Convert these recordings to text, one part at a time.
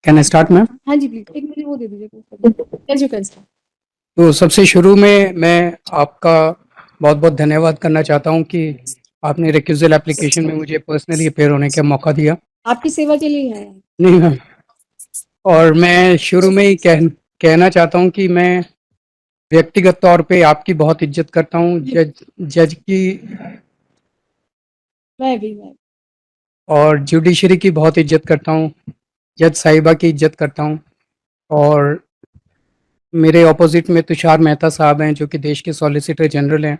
Can I start ma'am? हाँ जी please, एक मुझे वो दे दीजिए। Yes, you can start. तो सबसे शुरू में मैं आपका बहुत बहुत धन्यवाद करना चाहता हूं कि आपने रिक्यूजल एप्लीकेशन में मुझे पर्सनली अपेयर होने का मौका दिया। आपकी सेवा के लिए ही है। नहीं मैम, और मैं शुरू में ही कहना चाहता हूं कि मैं व्यक्तिगत तौर पे आपकी बहुत इज्जत करता हूं, जज की मैं और जुडिशरी की बहुत इज्जत करता हूं, जज साहिबा की इज्जत करता हूं। और मेरे ऑपोजिट में तुषार मेहता साहब हैं जो कि देश के सॉलिसिटर जनरल हैं,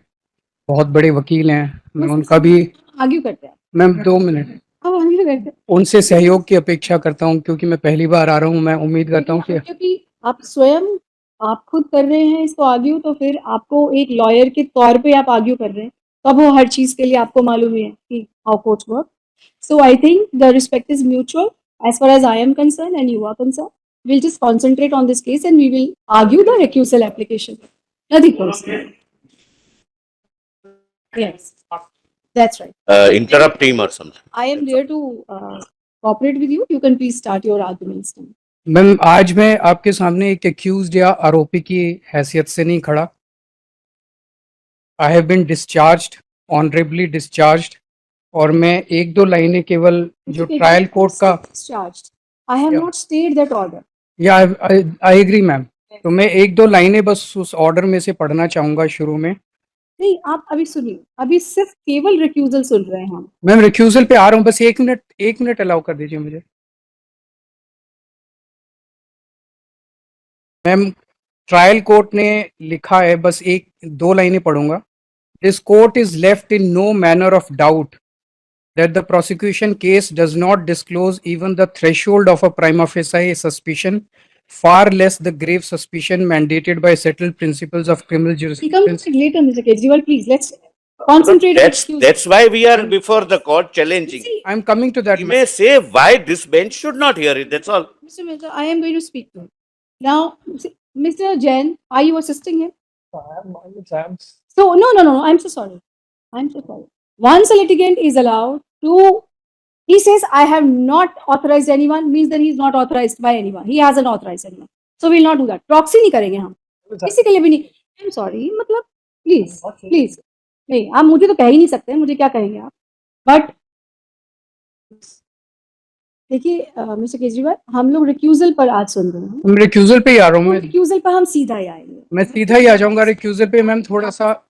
बहुत बड़े वकील हैं। मैं उनका भी आर्ग्यू करते हैं। मैम 2 मिनट हम आर्ग्यू करते हैं उनसे सहयोग की अपेक्षा करता हूं क्योंकि मैं पहली बार आ रहा हूं। मैं उम्मीद करता हूं कि क्योंकि आप स्वयं आप खुद कर रहे हैं इसको आर्ग्यू, तो फिर आपको एक लॉयर के तौर पे आप आर्ग्यू कर रहे हैं, तब वो हर चीज के लिए आपको मालूम है कि how courts work. So I think the respect is mutual as far as I am concerned and you are concerned. We'll just concentrate on this case and we will argue the recusal application. Nothing personal. Yes, that's right. Interrupt him or something. I am there to cooperate with you. You can please start your arguments now. Ma'am आज मैं आपके सामने एक accused या आरोपी की हैसियत से नहीं खड़ा। I have been discharged, honourably discharged, और मैं एक दो लाइनें केवल जो ट्रायल कोर्ट का Discharged. I have not stayed that order. या आई एग्री मैम। तो मैं एक दो लाइनें बस उस ऑर्डर में से पढ़ना चाहूंगा शुरू में। नहीं, आप अभी सुनिए, अभी सिर्फ केवल रिक्यूजल सुन रहे हैं हम। मैम रिक्यूजल पे आ रहा हूँ, बस एक मिनट अलाउ कर दीजिए मुझे। मैम ट्रायल कोर्ट ने लिखा है, बस एक दो लाइनें पढ़ूंगा। This court is left in no manner of doubt that the prosecution case does not disclose even the threshold of a prima facie suspicion, far less the grave suspicion mandated by settled principles of criminal jurisprudence. Later, Mr. Kejriwal, please let's concentrate. That's why we are before the court challenging. I'm coming to that. You may say why this bench should not hear it. That's all. Mr. Mehta, I am going to speak to him. Now, Mr. Jain, are you assisting him? So, no. I'm so sorry. Once a litigant is allowed to, he says, I have not authorized anyone, means that he is not authorized by anyone. He hasn't authorized anyone. So, we will not do that. Proxy नहीं करेंगे हम, किसी के लिए भी नहीं. I'm sorry, मतलब, please. नहीं, आप मुझे तो कह ही नहीं सकते, मुझे क्या कहेंगे आप? But देखिए मिस्टर केजरीवाल, हम लोग रिक्यूजल पर आज सुन रहे हैं। मैं रिक्यूजल पे ही आ रहा हूँ। रिक्यूजल पर हम सीधा ही आएंगे। मैं सीधा ही आ जाऊंगा रिक्यूजल पे। मैम थोड़ा सा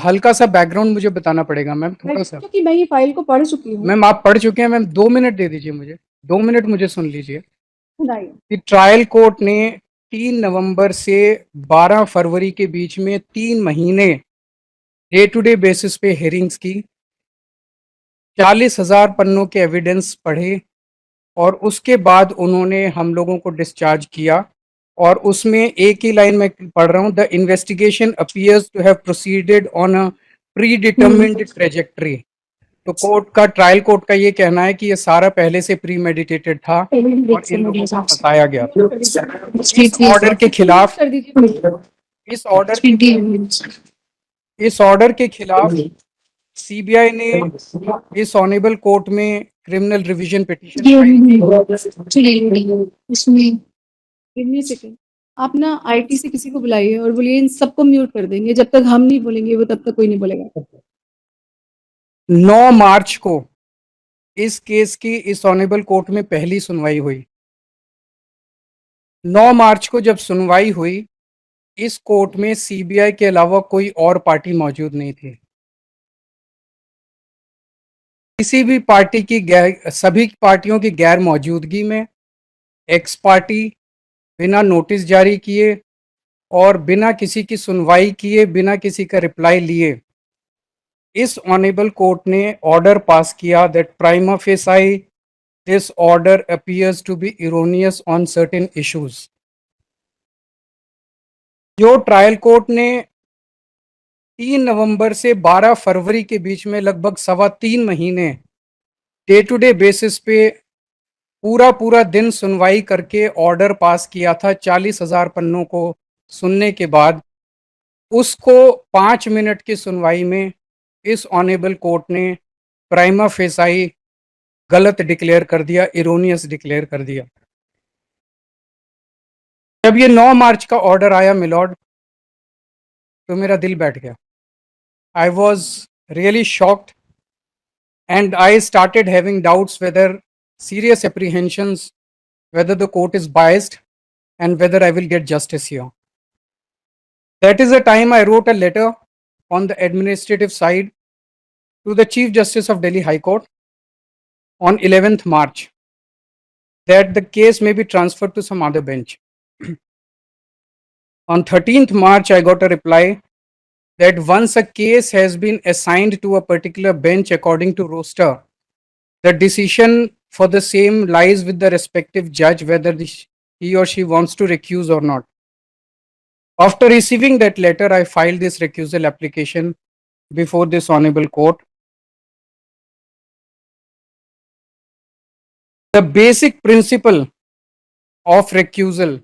हल्का सा बैकग्राउंड मुझे बताना पड़ेगा मैम, थोड़ा सा, क्योंकि मैं ये फाइल को पढ़ चुकी हूँ। मैम आप पढ़ चुके हैं। मैम 2 मिनट दे दीजिए मुझे, 2 मिनट मुझे सुन लीजिए। सुनाइए। ट्रायल कोर्ट ने 3 नवंबर से 12 फरवरी के बीच में 3 महीने डे टू डे बेसिस पे हेयरिंग्स की, 40,000 पन्नों के एविडेंस पढ़े, और उसके बाद उन्होंने हम लोगों को डिस्चार्ज किया। और उसमें एक ही लाइन में पढ़ रहा हूँ, the investigation appears to have proceeded on a predetermined trajectory. तो ट्रायल कोर्ट का ये कहना है कि ये सारा पहले से प्री मेडिटेटेड था और इन लोगों को फंसाया गया। इस ऑर्डर के खिलाफ सीबीआई ने इस ऑनरेबल कोर्ट में क्रिमिनल रिवीजन पिटीशन आप ना आईटी से किसी को बुलाइए और बोलिए इन सबको म्यूट कर देंगे, जब तक हम नहीं बोलेंगे वो तब तक कोई नहीं बोलेगा। 9 मार्च को इस केस की इस ऑनरेबल कोर्ट में पहली सुनवाई हुई। 9 मार्च को जब सुनवाई हुई, इस कोर्ट में सीबीआई के अलावा कोई और पार्टी मौजूद नहीं थी। किसी भी पार्टी की सभी पार्टियों की गैर मौजूदगी में एक्स पार्टी बिना नोटिस जारी किए और बिना किसी की सुनवाई किए, बिना किसी का रिप्लाई लिए, इस ऑनरेबल कोर्ट ने ऑर्डर पास किया that prima facie this order appears to be erroneous on certain issues. जो ट्रायल कोर्ट ने 3 नवंबर से 12 फरवरी के बीच में लगभग 3.25 महीने डे टू डे बेसिस पे पूरा दिन सुनवाई करके ऑर्डर पास किया था 40,000 पन्नों को सुनने के बाद, उसको 5 मिनट की सुनवाई में इस ऑनरेबल कोर्ट ने प्राइमा फेसाई गलत डिक्लेयर कर दिया, इरोनियस डिक्लेयर कर दिया। जब ये 9 मार्च का ऑर्डर आया मिलॉर्ड, तो मेरा दिल बैठ गया. I was really shocked and I started having doubts whether serious apprehensions, whether the court is biased and whether I will get justice here. That is the time I wrote a letter on the administrative side to the Chief Justice of Delhi High Court on 11th March that the case may be transferred to some other bench. On 13th March, I got a reply that once a case has been assigned to a particular bench according to roster, the decision for the same lies with the respective judge whether he or she wants to recuse or not. After receiving that letter, I filed this recusal application before this honorable court. The basic principle of recusal,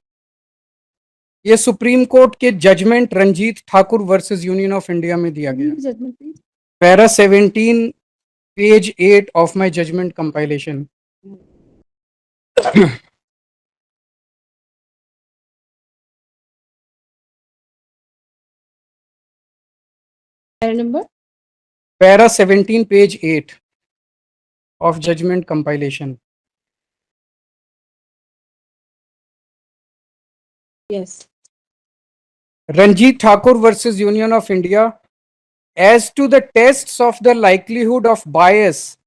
ये supreme court के judgment Ranjit Thakur versus union of India में दिया गया. Judgment, please. Para 17 page 8 of my judgment compilation. Para number? Para 17 page 8 of judgment compilation. Yes. Ranjit Thakur versus Union of India, as to the tests of the likelihood of bias,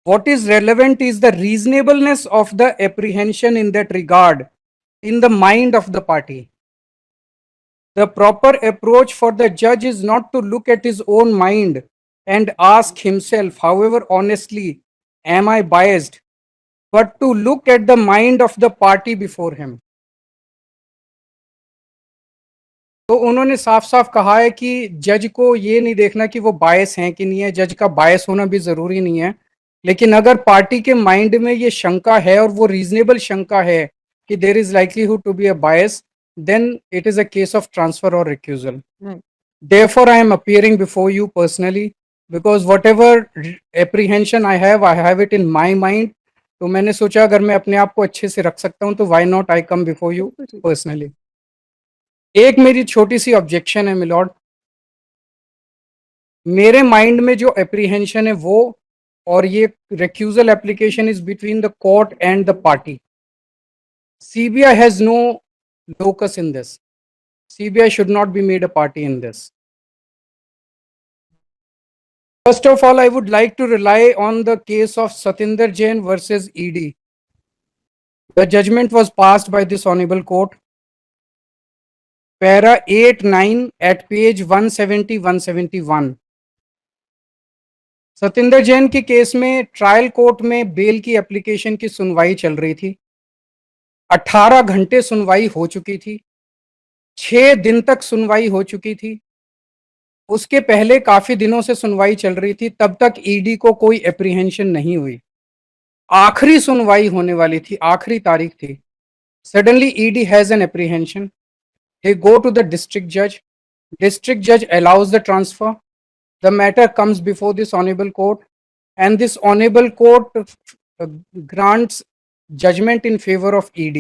what is relevant is the reasonableness of the apprehension in that regard in the mind of the party. The proper approach for the judge is not to look at his own mind and ask himself, however honestly, am I biased, but to look at the mind of the party before him. तो उन्होंने साफ साफ कहा है कि जज को ये नहीं देखना कि वो बायस हैं कि नहीं है, जज का बायस होना भी जरूरी नहीं है, लेकिन अगर पार्टी के माइंड में ये शंका है और वो रीजनेबल शंका है कि there is likelihood to be a bias, then it is a case of transfer और recusal. Therefore, I am appearing before you personally because whatever apprehension I have it in my mind. तो मैंने सोचा अगर मैं अपने आप को अच्छे से रख सकता हूँ तो why not I come before you personally. एक मेरी छोटी सी ऑब्जेक्शन है मिलॉर्ड, मेरे माइंड में जो एप्रीहेंशन है वो और ये recusal application is between the court and the party. CBI has no locus in this. CBI should not be made a party in this. First of all, I would like to rely on the case of Satinder Jain versus ED. The judgment was passed by this honorable court. Para 8-9 at page 170-171. Satinder Jain के case में trial court में bell की application की सुनवाई चल रही थी. 18 घंटे सुनवाई हो चुकी थी. 6 दिन तक सुनवाई हो चुकी थी. उसके पहले काफी दिनों से सुनवाई चल रही थी. तब तक ईडी को कोई एप्रीहेंशन नहीं हुई. आखिरी सुनवाई होने वाली थी, आखिरी तारीख थी. Suddenly ED has an apprehension. They go to the district judge. District judge allows the transfer. The matter comes before this honorable court, and this honorable court grants judgment in favor of ED.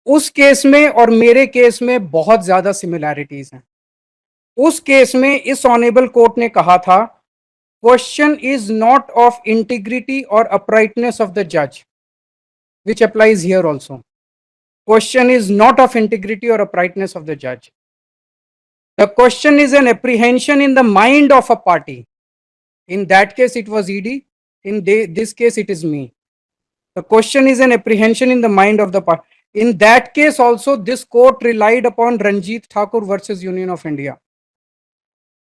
उस case में और मेरे case में बहुत ज्यादा similarities हैं. उस case में इस ऑनेबल कोर्ट ने कहा था, question is not of integrity और अपराइटनेस ऑफ द जज, विच applies here also. Question is not of integrity or uprightness of the judge. The question is an apprehension in the mind of a party. In that case, it was ED. In this case, it is me. The question is an apprehension in the mind of the party. In that case also, this court relied upon Ranjit Thakur versus Union of India,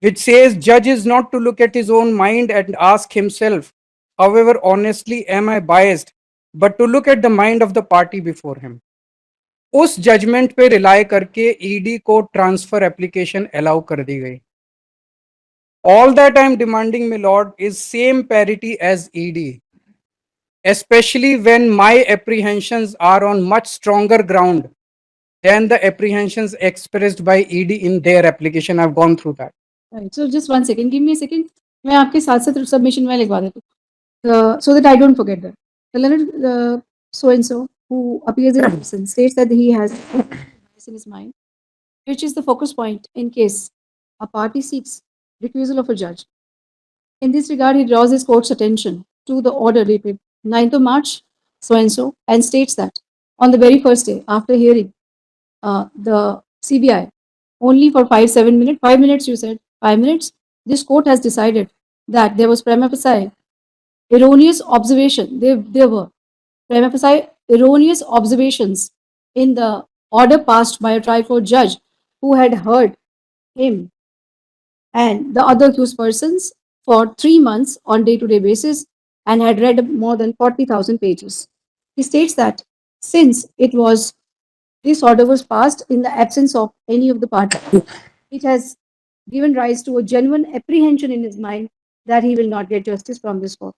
which says judge is not to look at his own mind and ask himself, however honestly am I biased, but to look at the mind of the party before him. उस judgment पे rely करके ED को transfer application allow कर दी गई. All that I am demanding my lord is same parity as ED, especially when my apprehensions are on much stronger ground than the apprehensions expressed by ED in their application. I've gone through that. Right. So just 1 second. Give me a second. मैं आपके साथ साथ submission में लिखवा देता हूँ, so that I don't forget that. The learned so and so who appears in person, states that he has bias in his mind, which is the focus point in case a party seeks recusal of a judge. In this regard, he draws his court's attention to the order dated 9th of March, so and so, and states that on the very first day after hearing the CBI, only for 5 minutes, 5 minutes, you said, 5 minutes, this court has decided that there was prima facie erroneous observation. There were prima facie erroneous observations in the order passed by a tri-court judge who had heard him and the other accused persons for 3 months on day-to-day basis and had read more than 40,000 pages. He states that since this order was passed in the absence of any of the parties, it has given rise to a genuine apprehension in his mind that he will not get justice from this court.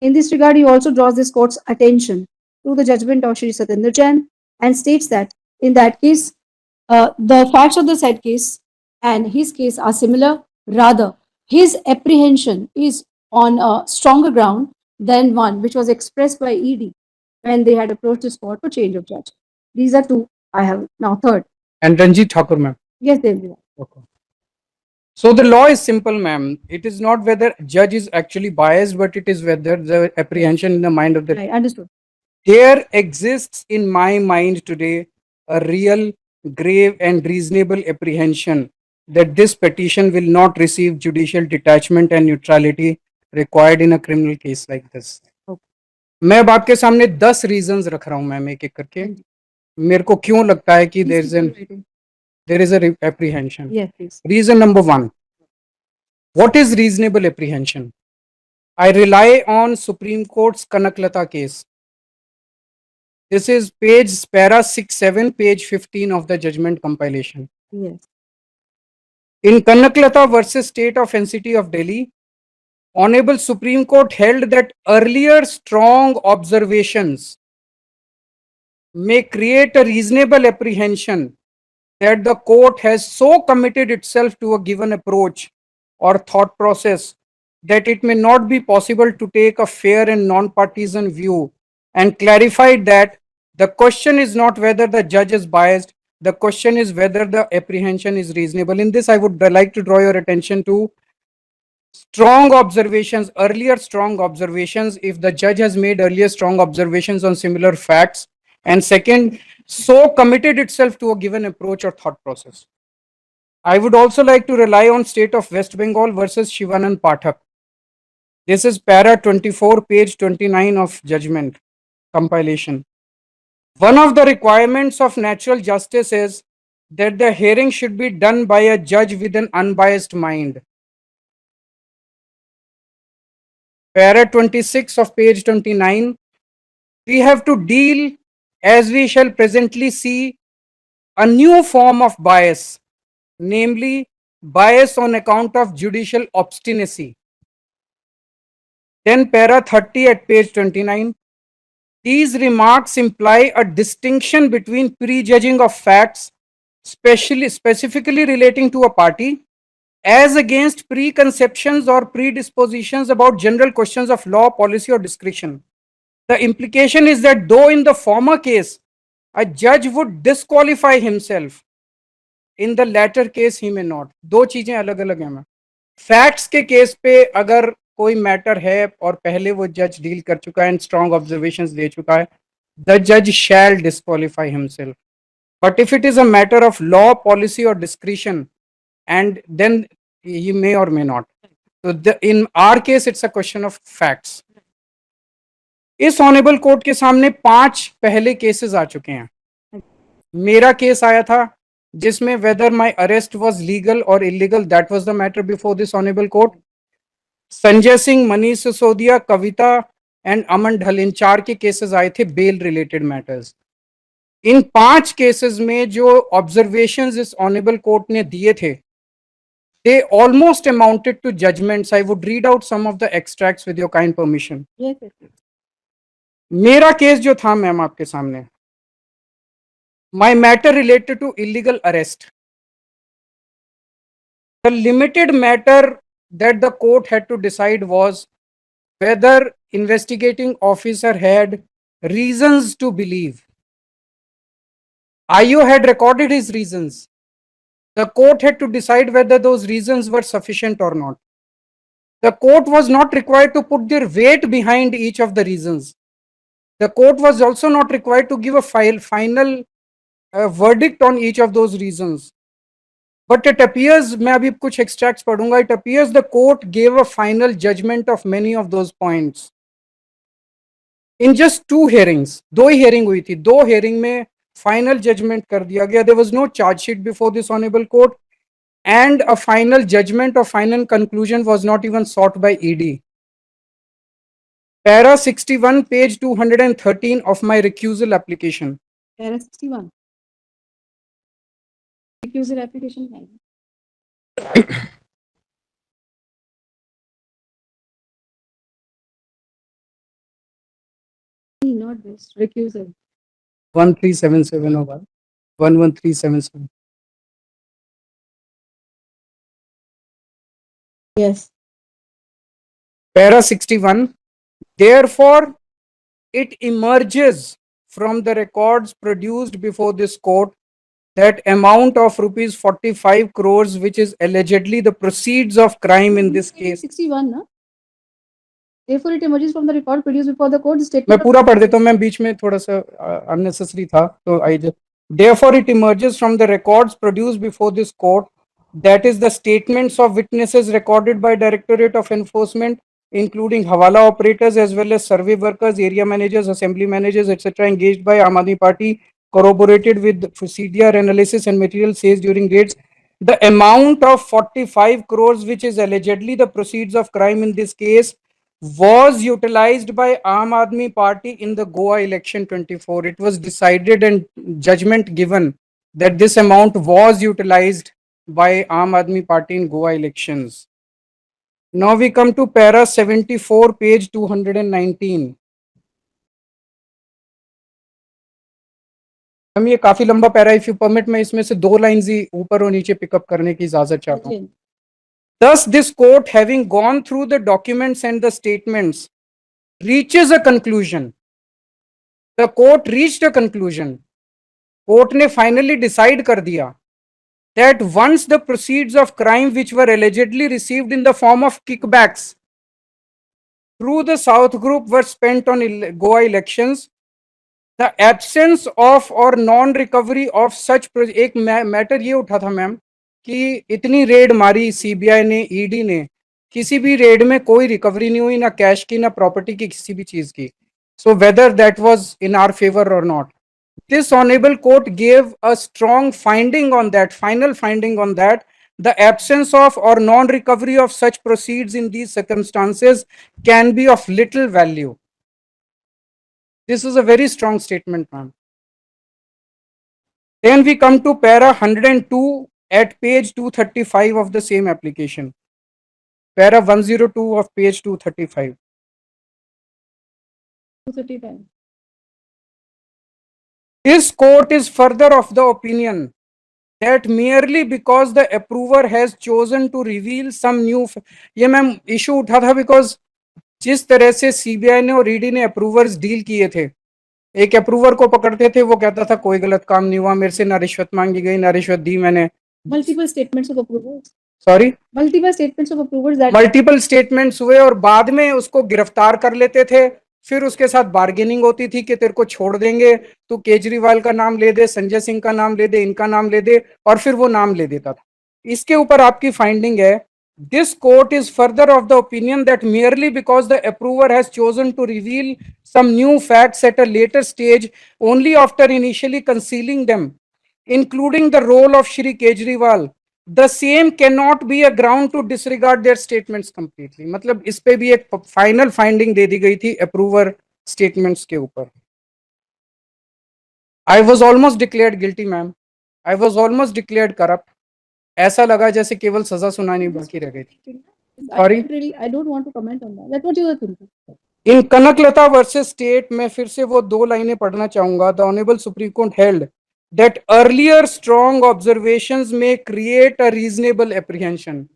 In this regard, he also draws this court's attention to the judgment of Shri Satyendra Jain and states that in that case, the facts of the said case and his case are similar. Rather, his apprehension is on a stronger ground than one which was expressed by ED when they had approached this court for change of judge. These are two I have now. Third, And Ranjit Thakur, ma'am. yes, they will. Okay. So the law is simple, ma'am. It is not whether judge is actually biased, but it is whether the apprehension in the mind of the. Right, understood. There exists in my mind today a real, grave, and reasonable apprehension that this petition will not receive judicial detachment and neutrality required in a criminal case like this. Okay. मैं अब आपके सामने 10 reasons रख रहा हूं ma'am एक एक करके मेरे को क्यों लगता है कि there is a apprehension. Yes, please. Reason number 1. What is reasonable apprehension? I rely on Supreme Court's Kanaklata case. This is para 67, page 15 of the judgment compilation. Yes. In Kanaklata versus State of NCT of Delhi, Honorable Supreme Court held that earlier strong observations may create a reasonable apprehension that the court has so committed itself to a given approach or thought process that it may not be possible to take a fair and non-partisan view, and clarified that the question is not whether the judge is biased, the question is whether the apprehension is reasonable. In this, I would like to draw your attention to strong observations, earlier strong observations, if the judge has made earlier strong observations on similar facts, and second, so committed itself to a given approach or thought process. I would also like to rely on State of West Bengal versus Shivanand Pathak. This is para 24, page 29 of judgment compilation. One of the requirements of natural justice is that the hearing should be done by a judge with an unbiased mind. Para 26 of page 29, we have to deal, as we shall presently see, a new form of bias, namely bias on account of judicial obstinacy. Then para 30 at page 29, these remarks imply a distinction between prejudging of facts, specifically relating to a party, as against preconceptions or predispositions about general questions of law, policy, or discretion. The implication is that though in the former case, a judge would disqualify himself, in the latter case he may not. दो चीजें अलग अलग हैं. Facts के case पे अगर कोई matter है और पहले वो जज डील कर चुका है एंड स्ट्रॉन्ग ऑब्जर्वेशंस दे चुका है, द जज shall disqualify himself. But if it is a matter of law, policy और discretion, and then he may or may not. So in our case, it's a question of facts. इस honourable court के सामने 5 पहले cases आ चुके हैं. मेरा case आया था जिसमें whether my arrest was legal or illegal, that was the matter before this honorable court. Sanjay Singh, Manish Sisodia, Kavita and Aman Dhal, इन 4 के केसेस आए थे बेल रिलेटेड मैटर्स. इन 5 केसेस में जो ऑब्जर्वेशंस इस ऑनेबल कोर्ट ने दिए थे, they almost amounted to judgments. I would read out some of the extracts with your kind permission. Yes. मेरा केस जो था मैम आपके सामने, my matter related to illegal arrest. The limited matter that the court had to decide was whether investigating officer had reasons to believe. IO had recorded his reasons. The court had to decide whether those reasons were sufficient or not. The court was not required to put their weight behind each of the reasons. The court was also not required to give a final verdict on each of those reasons. But it appears, मैं अभी कुछ extracts पढ़ूंगा, it appears the court gave a final judgment of many of those points. In just 2 hearings, 2 he hearing हुई थी, 2 hearing में final judgment कर दिया गया. There was no charge sheet before this honorable court, and a final judgment or final conclusion was not even sought by ED. Para 61, page 213 of my recusal application. Para 61. Recusal application. Not this, recusal. 13771, 11377. Yes. Para 61. Therefore, it emerges from the records produced before this court that amount of rupees 45 crores, which is allegedly the proceeds of crime in this case. 61, na? Therefore, it emerges from the record produced before the court. मैं Statement. पूरा पढ़ देता हूँ, मैं बीच में थोड़ा सा unnecessary था, तो I just. Therefore, it emerges from the records produced before this court, that is the statements of witnesses recorded by Directorate of Enforcement, including Hawala operators as well as survey workers, area managers, assembly managers, etc., engaged by Aam Aadmi Party, corroborated with CDR analysis and material seized during raids. The amount of 45 crores, which is allegedly the proceeds of crime in this case, was utilized by Aam Aadmi Party in the Goa election 24. It was decided and judgment given that this amount was utilized by Aam Aadmi Party in Goa elections. Now we come to para 74, page 219. हम ये काफी लंबा para, if you permit मैं इसमें से 2 lines ही ऊपर और नीचे पिकअप करने की इजाजत चाहता हूँ. Thus, this court, having gone through the documents and the statements, reaches a conclusion. The court reached a conclusion. Court ने finally decide कर दिया that once the proceeds of crime which were allegedly received in the form of kickbacks through the South Group were spent on Goa elections, the absence of or non-recovery of such एक matter ये उठा था ma'am कि इतनी red मारी CBI ने, ED ने, किसी भी रेड में कोई रिकवरी नहीं हुई, ना कैश की ना प्रॉपर्टी की किसी भी चीज की. So whether that was in our favor or not, this honorable court gave a strong finding on that, final finding on that. The absence of or non-recovery of such proceeds in these circumstances can be of little value. This is a very strong statement, ma'am. Then we come to para 102 at page 235 of the same application. Para 102 of page 235. 235. This court is further of the opinion that merely because the approver has chosen to reveal some new, ये ma'am issue उठा था because जिस तरह से CBI ने और ED ने approvers deal किए थे, एक अप्रूवर को पकड़ते थे, वो कहता था कोई गलत काम नहीं हुआ, मेरे से ना रिश्वत मांगी गई ना रिश्वत दी मैंने. Multiple statements of approvals. Sorry, Multiple statements of approvals that. Multiple statements हुए और बाद में उसको गिरफ्तार कर लेते थे, फिर उसके साथ बार्गेनिंग होती थी कि तेरे को छोड़ देंगे, तू केजरीवाल का नाम ले दे, संजय सिंह का नाम ले दे, इनका नाम ले दे, और फिर वो नाम ले देता था. इसके ऊपर आपकी फाइंडिंग है, this court is further of the opinion that merely because the approver has chosen to reveal some new facts at a later stage only after initially concealing them, including the role of Shri Kejriwal, the same cannot be a ground to disregard their statements completely. मतलब इस पे भी एक final finding दे दी गई थी approver statements के ऊपर. I was almost declared guilty, ma'am. I was almost declared corrupt. ऐसा लगा जैसे केवल सजा सुनानी बाकी रह गई थी. Sorry? I don't want to comment on that. That's what you were thinking. In Kanaklata versus state में फिर से वो 2 लाइनें पढ़ना चाहूंगा. The Honorable Supreme Court held that earlier strong observations may create a reasonable apprehension.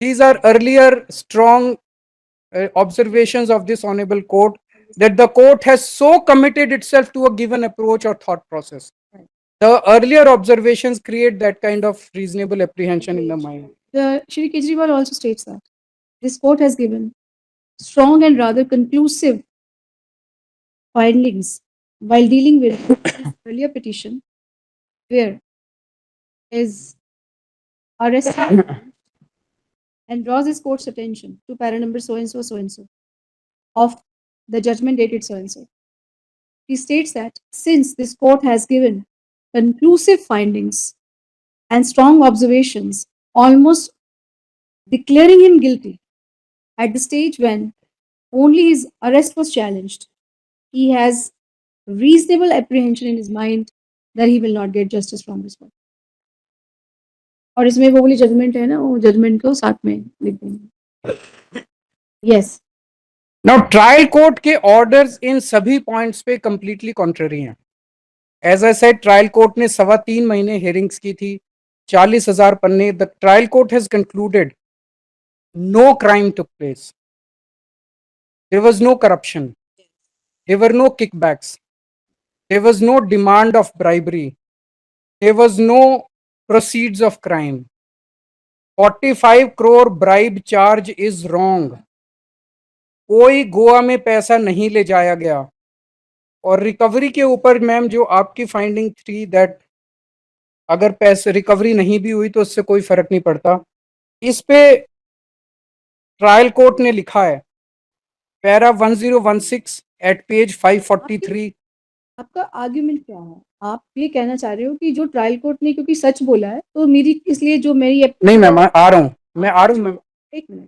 These are earlier strong observations of this honorable court that the court has so committed itself to a given approach or thought process. The earlier observations create that kind of reasonable apprehension in the mind. Shri Kejriwal also states that this court has given strong and rather conclusive findings while dealing with this earlier petition, where is arrested and draws his court's attention to para number so and so of the judgment dated so and so. He states that since this court has given conclusive findings and strong observations, almost declaring him guilty at the stage when only his arrest was challenged, he has reasonable apprehension in his mind that he will not get justice from this court. और इसमें वो वाली judgement है ना, वो judgement को साथ में लिख देंगे. Yes. Now trial court के orders इन सभी points पे completely contrary हैं. As I said, trial court ने 3.25 महीने hearings की थी, 40,000 पन्ने. The trial court has concluded no crime took place. There was no corruption. There were no kickbacks. There was no demand of bribery. There was no proceeds of crime. 45 crore bribe charge is wrong. कोई गोवा में पैसा नहीं ले जाया गया. और recovery के ऊपर मैम जो आपकी फाइंडिंग थी दैट अगर पैसे रिकवरी नहीं भी हुई तो उससे कोई फर्क नहीं पड़ता, इस पे ट्रायल कोर्ट ने लिखा है पैरा 1016 एट पेज 543. आपका आर्ग्यूमेंट क्या है? आप ये कहना चाह रहे हो कि जो ट्रायल कोर्ट ने क्योंकि सच बोला है तो मेरी इसलिए जो मेरी नहीं मैम आ रहा हूँ मैम. एक मिनट.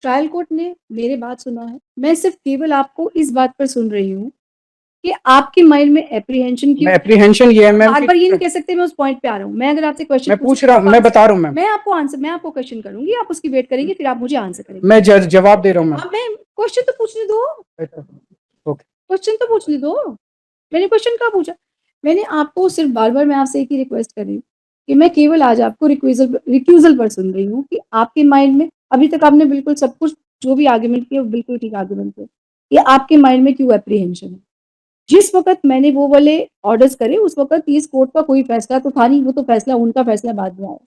ट्रायल कोर्ट ने मेरे बात सुना है, मैं सिर्फ केवल आपको इस बात पर सुन रही हूँ कि आपके माइंड में एप्रीहेंशन की. एप्रीहेंशन ये है मैम. बार बार ये नहीं कह सकते मैं उस पॉइंट पे आ रहा हूँ. मैं अगर आपसे क्वेश्चन मैं पूछ रहा हूँ, मैं बता रहा हूँ मैम. मैं आपको क्वेश्चन करूंगी, आप उसकी वेट करेंगे, फिर आप मुझे आंसर करेंगे. मैं जवाब दे रहा हूँ मैम. मैं क्वेश्चन तो पूछने दो. ओके, क्वेश्चन तो पूछने दो. मैंने क्वेश्चन कहाँ पूछा? मैंने आपको सिर्फ बार मैं आपसे एक ही रिक्वेस्ट कर रही हूँ कि मैं केवल आज आपको रिक्यूजल पर सुन रही हूँ कि आपके माइंड में अभी तक आपने बिल्कुल सब कुछ जो भी आर्ग्यूमेंट किया वो बिल्कुल ठीक आर्ग्यूमेंट किया. ये आपके माइंड में क्यों एप्रीहेंशन है? जिस वक्त मैंने वो वाले ऑर्डर्स करे उस वक्त इस कोर्ट का कोई फैसला तो था नहीं, वो तो फैसला उनका फैसला बाद में आया.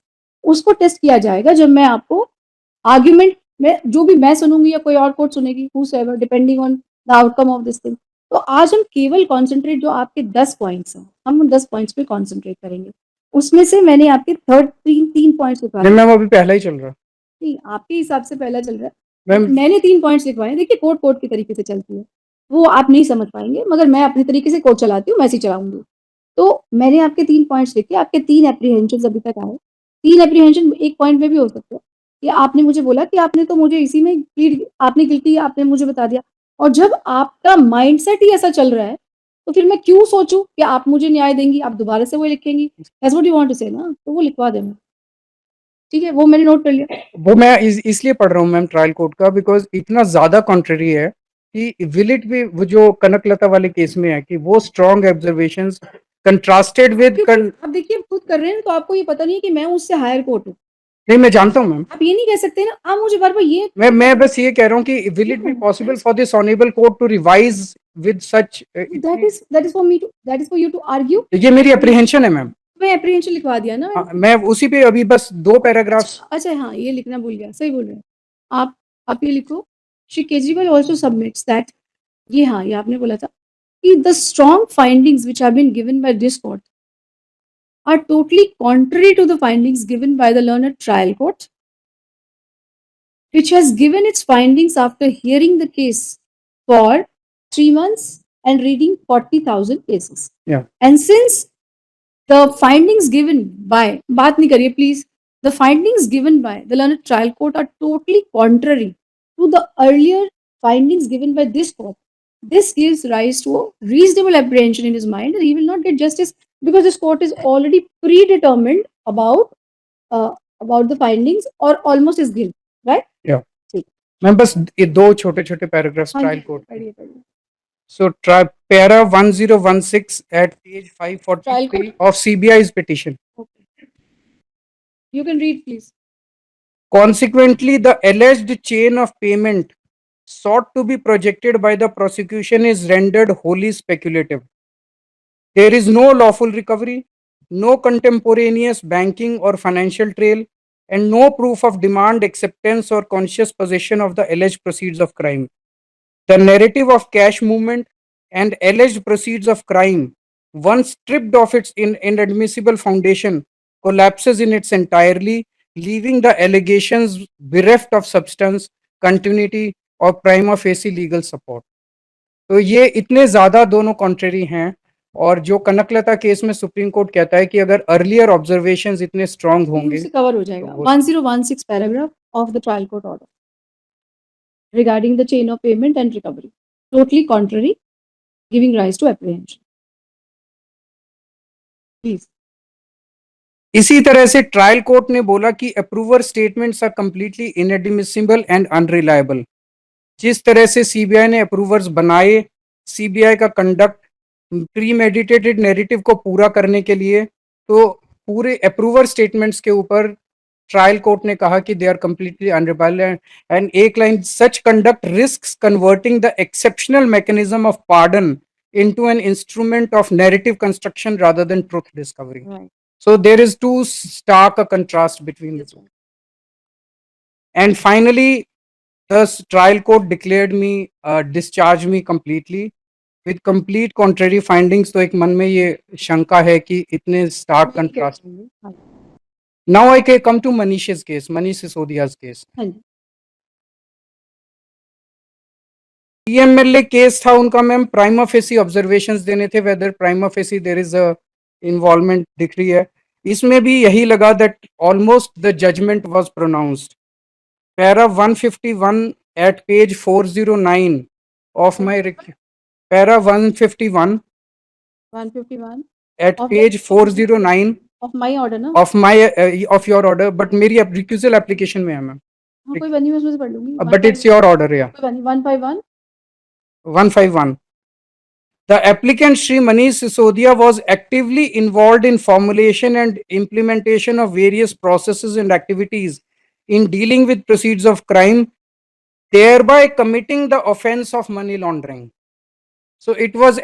उसको टेस्ट किया जाएगा जब मैं आपको आर्ग्यूमेंट में जो भी मैं सुनूंगी या कोई और कोर्ट सुनेगी, whosoever, depending on the outcome of this thing. तो आज हम केवल कॉन्सेंट्रेट जो आपके 10 पॉइंट्स हैं, हम उन 10 पॉइंट्स पे कॉन्सेंट्रेट करेंगे. उसमें से मैंने आपके तीन पॉइंट्स लिखवाए. मैम अभी पहला ही चल रहा है. नहीं, आपके हिसाब से पहला चल रहा है. मैम मैंने 3 पॉइंट्स लिखवाए. देखिए कोर्ट के तरीके से चलती है, वो आप नहीं समझ पाएंगे, मगर मैं अपने तरीके से कोर्ट चलाती हूँ, मैं ऐसे चलाऊंगी. तो मैंने आपके 3 पॉइंट्स लिखे, आपके 3 एप्रीहेंशन अभी तक आए. 3 एप्रीहेंशन एक पॉइंट में भी हो सकते हैं कि आपने मुझे बोला कि आपने तो मुझे इसी में प्लीड, आपने गिल्टी आपने मुझे बता दिया. और जब आपका माइंडसेट ही ऐसा चल रहा है तो फिर मैं क्यों सोचूं कि आप मुझे न्याय देंगी, आप दोबारा से वो लिखेंगी. That's what you want to say ना, तो वो लिखवा देना. ठीक है, वो मैंने नोट कर लिया. वो मैं इसलिए पढ़ रहा हूँ मैम ट्रायल कोर्ट का, बिकॉज इतना ज्यादा कॉन्ट्ररी है कि विल इट भी वो जो कनकलता वाले केस में है कि वो स्ट्रॉन्ग ऑब्जर्वेशंस कंट्रास्टेड विद. अब देखिए खुद कर रहे हैं तो आपको ये पता नहीं है कि मैं उससे हायर कोर्ट हूँ. नहीं मैं जानता हूँ मैम. आप ये नहीं कह सकते ना, आप मुझे बार बार ये. मैं बस ये कह रहा हूँ कि will it be possible for this honourable court to revise with such. That is for you to argue. ये मेरी अप्रीहेंशन है मैम. मैं एप्रीहेंशन लिखवा दिया ना. मैं उसी पे अभी बस 2 पैराग्राफ्स. अच्छा हाँ, ये लिखना भूल गया, सही बोल रहे हैं आप ये लिखो. Shri Kejriwal also submits that, ये हाँ ये आपने बोला था कि the strong findings which have been given by this court are totally contrary to the findings given by the learned trial court, which has given its findings after hearing the case for 3 months and reading 40,000 cases. Yeah. And since the findings given by, baat nahi kariye please, the findings given by the learned trial court are totally contrary to the earlier findings given by this court, this gives rise to a reasonable apprehension in his mind that he will not get justice because this court is already predetermined about the findings or almost his guilt, right? Yeah. मैं बस ये 2 छोटे-छोटे paragraphs trial court. So para 1016 at page 543 of CBI's petition. Okay. You can read please. Consequently, the alleged chain of payment sought to be projected by the prosecution is rendered wholly speculative. There is no lawful recovery, no contemporaneous banking or financial trail, and no proof of demand, acceptance, or conscious possession of the alleged proceeds of crime. The narrative of cash movement and alleged proceeds of crime, once stripped of its inadmissible foundation, collapses in its entirely, leaving the allegations bereft of substance, continuity, or prima facie legal support. तो ये इतने ज्यादा दोनों contrary हैं, और जो Kanaklata case में supreme court कहता है कि अगर अर्लियर ऑब्जर्वेशंस इतने स्ट्रांग होंगे उससे कवर हो जाएगा। तो 1016 paragraph of the trial court order regarding the chain of payment and recovery, totally contrary, giving rise to apprehension. Please. इसी तरह से ट्रायल कोर्ट ने बोला कि approver statements are completely inadmissible and unreliable. जिस तरह से सीबीआई ने अप्रूवर्स बनाए, सीबीआई का कंडक्ट प्रीमेडिटेटेड नैरेटिव को पूरा करने के लिए, तो पूरे अप्रूवर स्टेटमेंट्स के ऊपर ट्रायल कोर्ट ने कहा कि they are completely unreliable and एक line, such conduct risks converting the exceptional mechanism of pardon into an instrument of narrative construction rather than truth discovery. Right. So there is too stark a contrast between the two. And finally, the trial court declared me, discharged me completely with complete contrary findings. तो एक मन में ये शंका है कि इतने stark contrast. Now I can come to Manish's case, Manish Sisodia's case. PMLA case था उनका मैम, प्राइमा फेसी ऑब्जर्वेशंस देने थे, whether prima facie there is a involvement दिख रही है। इसमें भी यही लगा that almost the judgment was pronounced. Para 151 at page 409 of my para 151 at page 409 of my order no, of your order, but मेरी रिक्यूजल एप्लीकेशन में है मैम। कोई बात नहीं, मैं उसमें से पढ़ लूंगी। But it's your order. या 151. The applicant Shri Manish Sisodia was actively involved in formulation and implementation of various processes and activities in dealing with proceeds of crime, thereby committing the offense of money laundering. So it was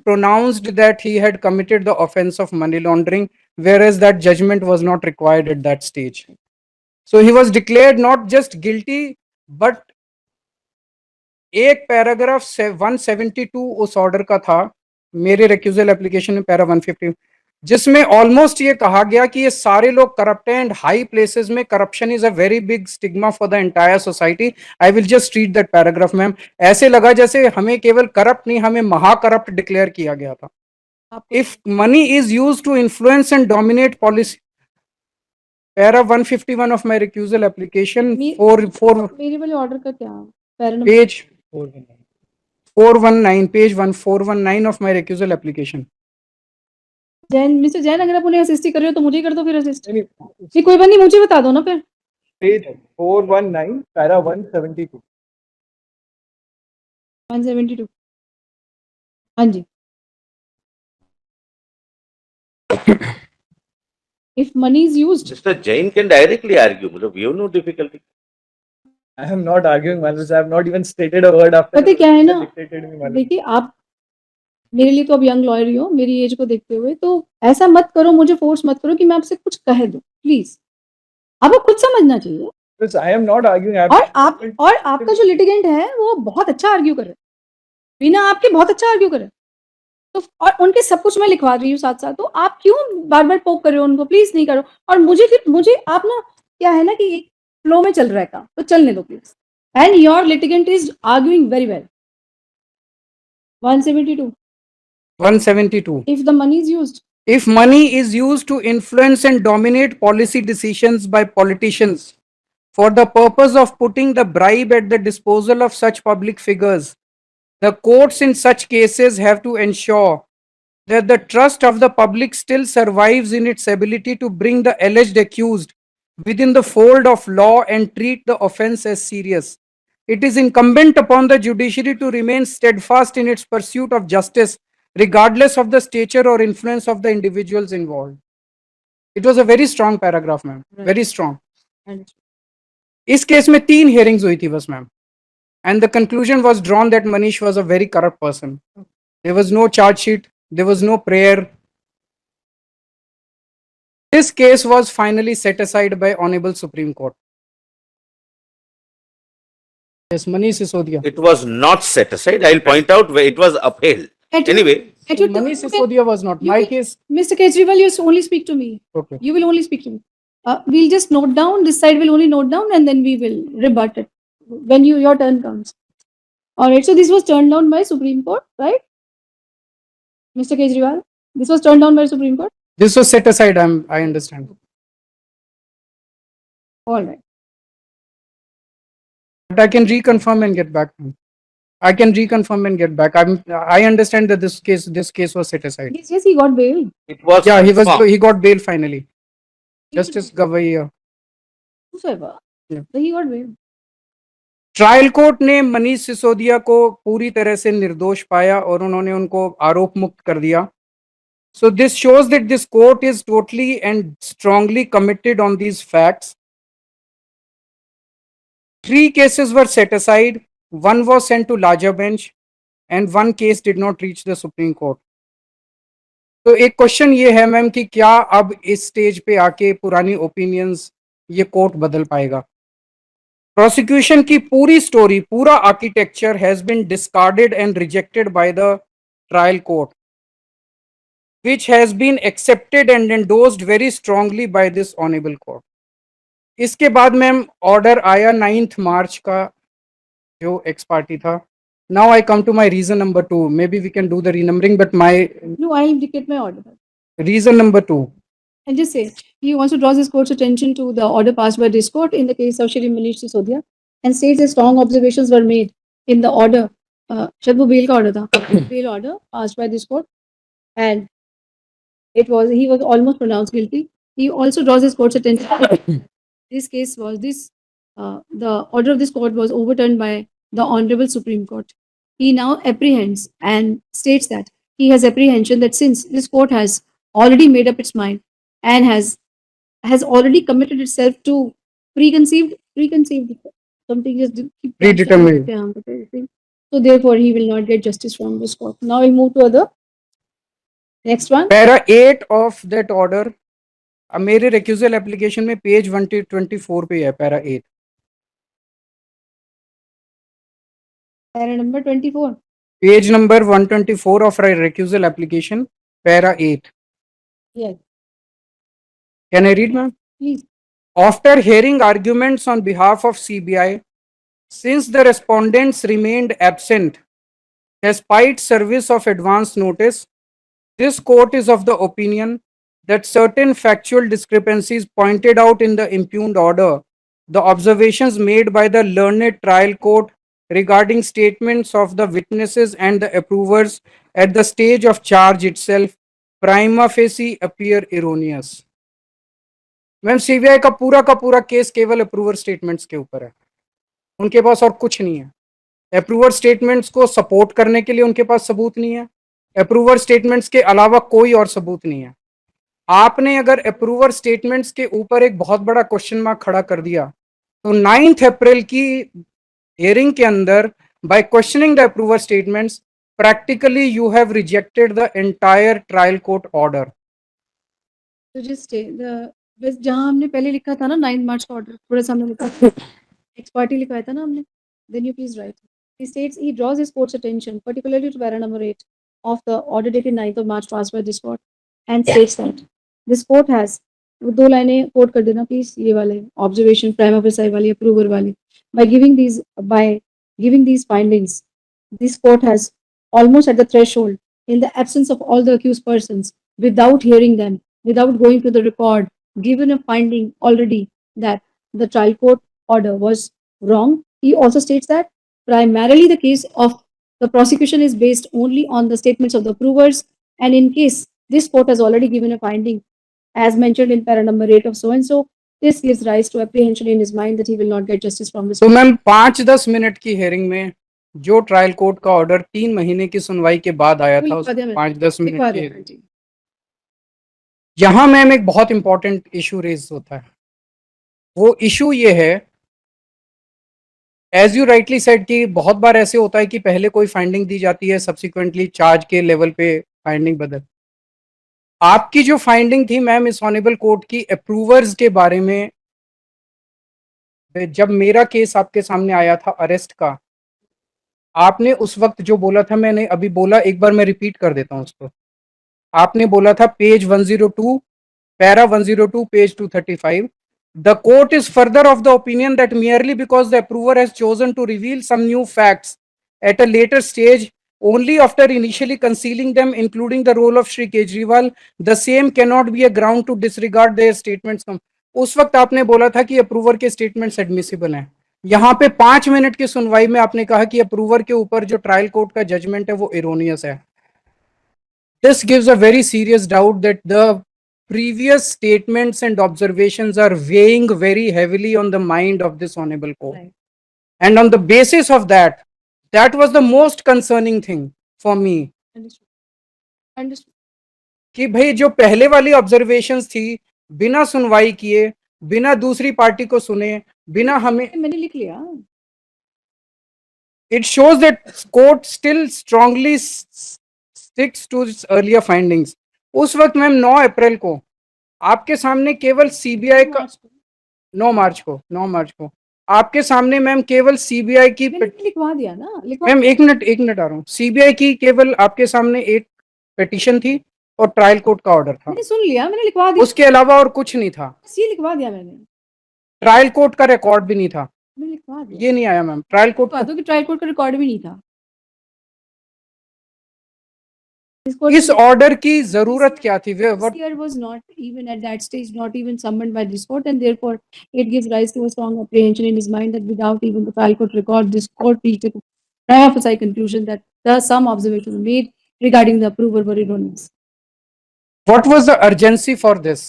pronounced that he had committed the offense of money laundering, whereas that judgment was not required at that stage. So he was declared not just guilty, but एक paragraph 172 उस order का था, मेरे recusal application में para 150, जिसमें almost ये कहा गया कि ये सारे लोग करप्ट हैं एंड हाई प्लेसेस में corruption is a very big stigma for the entire society. I will just read that paragraph ma'am. ऐसे लगा जैसे हमें केवल करप्ट नहीं, हमें महाकरप्ट डिक्लेयर किया गया था। If money is used to influence and dominate policy, para 151 of my recusal application, मेरे वाले ऑर्डर का क्या page 419, page 419 of my recusal application. Jain, mister Jain, अगर आप उन्हें असिस्ट कर रहे हो तो मुझे कर दो फिर असिस्ट। नहीं कोई बात नहीं, मुझे बता दो ना फिर। Page 419 para 172। 172, हाँ जी। If money is used, Mr. Jain can directly argue. We have no difficulty. I am not arguing, Manoj. I have not even stated a word after. पता क्या है ना, dictated me, Manoj. देखिए आप मेरे लिए तो अब यंग लॉयर ही हो, मेरी एज को देखते हुए, तो ऐसा मत करो, मुझे फोर्स मत करो कि मैं आपसे कुछ कह दूं, प्लीज। आपको खुद समझना चाहिए। I am not arguing. और आपका जो लिटिगेंट है वो बहुत अच्छा आर्ग्यू कर रहे हैं, बिना आपके बहुत अच्छा आर्ग्यू कर रहे हैं, तो और उनके सब कुछ मैं लिखवा रही हूँ साथ साथ, तो आप क्यों बार बार पोक कर रहे हो उनको? प्लीज नहीं करो। और मुझे आप ना, क्या है ना कि एक फ्लो में चल रहा है काम, तो चलने दो please. And your litigant is arguing very well. 172. If the money is used, if money is used to influence and dominate policy decisions by politicians for the purpose of putting the bribe at the disposal of such public figures, the courts in such cases have to ensure that the trust of the public still survives in its ability to bring the alleged accused within the fold of law and treat the offense as serious. It is incumbent upon the judiciary to remain steadfast in its pursuit of justice, regardless of the stature or influence of the individuals involved. It was a very strong paragraph, ma'am. Very strong. इस case में 3 hearings हुई थी बस ma'am, and the conclusion was drawn that Manish was a very corrupt person. There was no charge sheet, there was no prayer. This case was finally set aside by Honorable Supreme Court. Yes, Manish Sisodia. It was not set aside. I'll point out where it was upheld. At your- Anyway, at your Manish turn, Sisodia was not. you My will- case. Mr. Kejriwal, you only speak to me. Okay. You will only speak to me. We'll just note down, this side will only note down, and then we will rebut it when your turn comes. All right, so this was turned down by Supreme Court, right? Mr. Kejriwal, this was turned down by Supreme Court? This was set aside. I understand. All right. But I can reconfirm and get back. I can reconfirm and get back. I understand that this case was set aside. Yes, he got bail. it was. Yeah, confirmed. he got bail finally. Justice Gavaiya. Whosoever. Yeah. So he got bail. Trial court ने मनीष सिसोदिया को पूरी तरह से निर्दोष पाया और उन्होंने उनको आरोप मुक्त कर दिया. So this shows that this court is totally and strongly committed on these facts. 3 cases were set aside, 1 was sent to larger bench and 1 case did not reach the Supreme Court. तो एक question ये है ma'am कि क्या अब इस stage पे आके पुरानी ओपिनियंस ये कोर्ट बदल पाएगा? Prosecution की पूरी स्टोरी, पूरा architecture has been discarded and rejected by the trial court, which has been accepted and endorsed very strongly by this honorable court. इसके बाद मैम ऑर्डर आया 9th मार्च का जो एक्स पार्टी था. Now I come to my reason number 2. Maybe we can do the renumbering, but my No, I'll indicate my order. reason number 2. And just say, he also draws his court's attention to the order passed by this court in the case of Shri Manish Sisodia and states that strong observations were made in the order. Shad wo bail ka order tha. Bail order passed by this court, and he was almost pronounced guilty. He also draws his court's attention. This case was the order of this court was overturned by the Honorable Supreme Court. He now apprehends and states that he has apprehension that since this court has already made up its mind and has already committed itself to preconceived something just keep Predetermined. so therefore he will not get justice from this court. Now we move to other next one. Para 8 of that order, मेरे recusal application में page 124 पे है para 8. Para number 24. Page number 124 of our recusal application, para 8. Yes, Can I read, ma'am? please. After hearing arguments on behalf of CBI, since the respondents remained absent despite service of advance notice, this court is of the opinion that certain factual discrepancies pointed out in the impugned order, the observations made by the learned trial court regarding statements of the witnesses and the approvers at the stage of charge itself, prima facie appear erroneous. Ma'am CBI का पूरा case केवल approver statements के ऊपर है, उनके पास और कुछ नहीं है. अप्रूवर स्टेटमेंट्स को सपोर्ट करने के लिए उनके पास सबूत नहीं है, अप्रूवर स्टेटमेंट्स के अलावा कोई और सबूत नहीं है. आपने अगर अप्रूवर स्टेटमेंट्स के ऊपर एक बहुत बड़ा क्वेश्चन मार्क खड़ा कर दिया तो 9th अप्रैल की हियरिंग के अंदर by questioning the approver statements practically you have rejected the entire trial court order. तो just बस जहाँ हमने पहले लिखा था ना 9 मार्च का ऑर्डर थोड़ा सा हमने लिखा एक्स पार्टी लिखा था ना हमने, then you please write. He states he draws his court's attention particularly to para number 8 of the order dated 9th of March passed by this court and states that this court has वो 2 लाइनें coat कर देना please, ये वाले observation prima facie वाली approver वाली. by giving these findings this court has almost at the threshold in the absence of all the accused persons without hearing them, without going to the record, given a finding already that the trial court order was wrong. He also states that primarily the case of the prosecution is based only on the statements of the approvers, and in case this court has already given a finding as mentioned in para number 8 of so and so, this gives rise to apprehension in his mind that he will not get justice from this. तो ma'am 5-10 minute की hearing में जो trial court का order 3 महीने की सुनवाई के बाद आया था, उस 5-10 मिनट की यहां मैम एक बहुत इंपॉर्टेंट इशू रेज होता है. वो इशू ये है एज यू राइटली सेड कि बहुत बार ऐसे होता है कि पहले कोई फाइंडिंग दी जाती है, सब्सिक्वेंटली चार्ज के लेवल पे फाइंडिंग बदल। आपकी जो फाइंडिंग थी मैम इस ऑनेबल कोर्ट की अप्रूवर्स के बारे में, जब मेरा केस आपके सामने आया था अरेस्ट का, आपने उस वक्त जो बोला था, मैंने अभी बोला, एक बार मैं रिपीट कर देता हूं उसको। आपने बोला था page 102, para 102, page 235, the court is further of the opinion that merely because the approver has chosen to reveal some new facts at a later stage only after initially concealing them, including the role of Shri Kejriwal, the same cannot be a ground to disregard their statements. उस वक्त आपने बोला था कि approver के statements admissible हैं। यहाँ पे 5 मिनट की सुनवाई में आपने कहा कि अप्रूवर के ऊपर जो ट्रायल कोर्ट का जजमेंट है वो इरोनियस है। This gives a very serious doubt that the previous statements and observations are weighing very heavily on the mind of this honorable court. Right. And on the basis of that, that was the most concerning thing for me. Understood. Understood. कि भाई जो पहले वाली observations थी, बिना सुनवाई किए, बिना दूसरी पार्टी को सुने, बिना हमें, मैंने लिख लिया। it shows that court still strongly sticks to its earlier findings. उस वक्त मैम 9 अप्रैल को आपके सामने केवल सीबीआई का 9 मार्च को आपके सामने मैम केवल सीबीआई की लिखवा दिया ना, मैम एक मिनट आ रहा हूँ। सीबीआई की केवल आपके सामने एक पिटीशन थी और ट्रायल कोर्ट का ऑर्डर था। मैंने सुन लिया, मैंने लिखवा दिया। उसके अलावा और कुछ नहीं था। ये लिखवा दिया मैंने। ट्रायल कोर्ट का रिकॉर्ड भी नहीं था। मैंने लिखवा दिया। ये नहीं आया मैम, ट्रायल कोर्ट कि ट्रायल कोर्ट का रिकॉर्ड भी नहीं था। इस ऑर्डर की जरूरत क्या थी? was not even at that stage, not even summoned by this court, and therefore it gives rise to a strong apprehension in his mind that without even the trial court record, this court reached a prima facie conclusion that some observations made regarding the approval were erroneous. What was the urgency for this?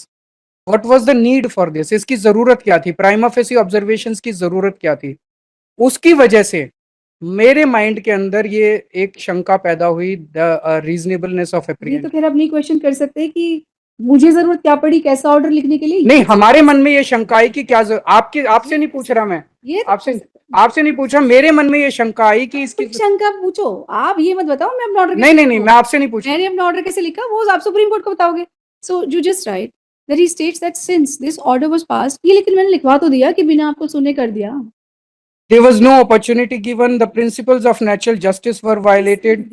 What was the need for this? इसकी जरूरत क्या थी? Prima facie observations की जरूरत क्या थी? उसकी वजह से मेरे माइंड के अंदर ये एक शंका पैदा हुई, द रीजनेबलनेस ऑफ एप्रीहेंशन। ये तो फिर अपनी क्वेश्चन कर सकते हैं कि मुझे जरूरत क्या पड़ी कैसा ऑर्डर लिखने के लिए। नहीं, हमारे मन में ये शंका आई कि क्या आपसे नहीं पूछ रहा मैं, ये आपसे नहीं पूछा, मेरे मन में ये शंका आई कि इसकी शंका पूछो आप, ये मत बताओ मैं अपना ऑर्डर नहीं मैं आपसे नहीं पूछा। मैंने अपना ऑर्डर कैसे लिखा वो आप सुप्रीम कोर्ट को बताओगे। So you just right that he states that since this order was passed, ये लेकिन मैंने लिखवा तो दिया कि बिना आपको सुने कर दिया। There was no opportunity given, the principles of natural justice were violated,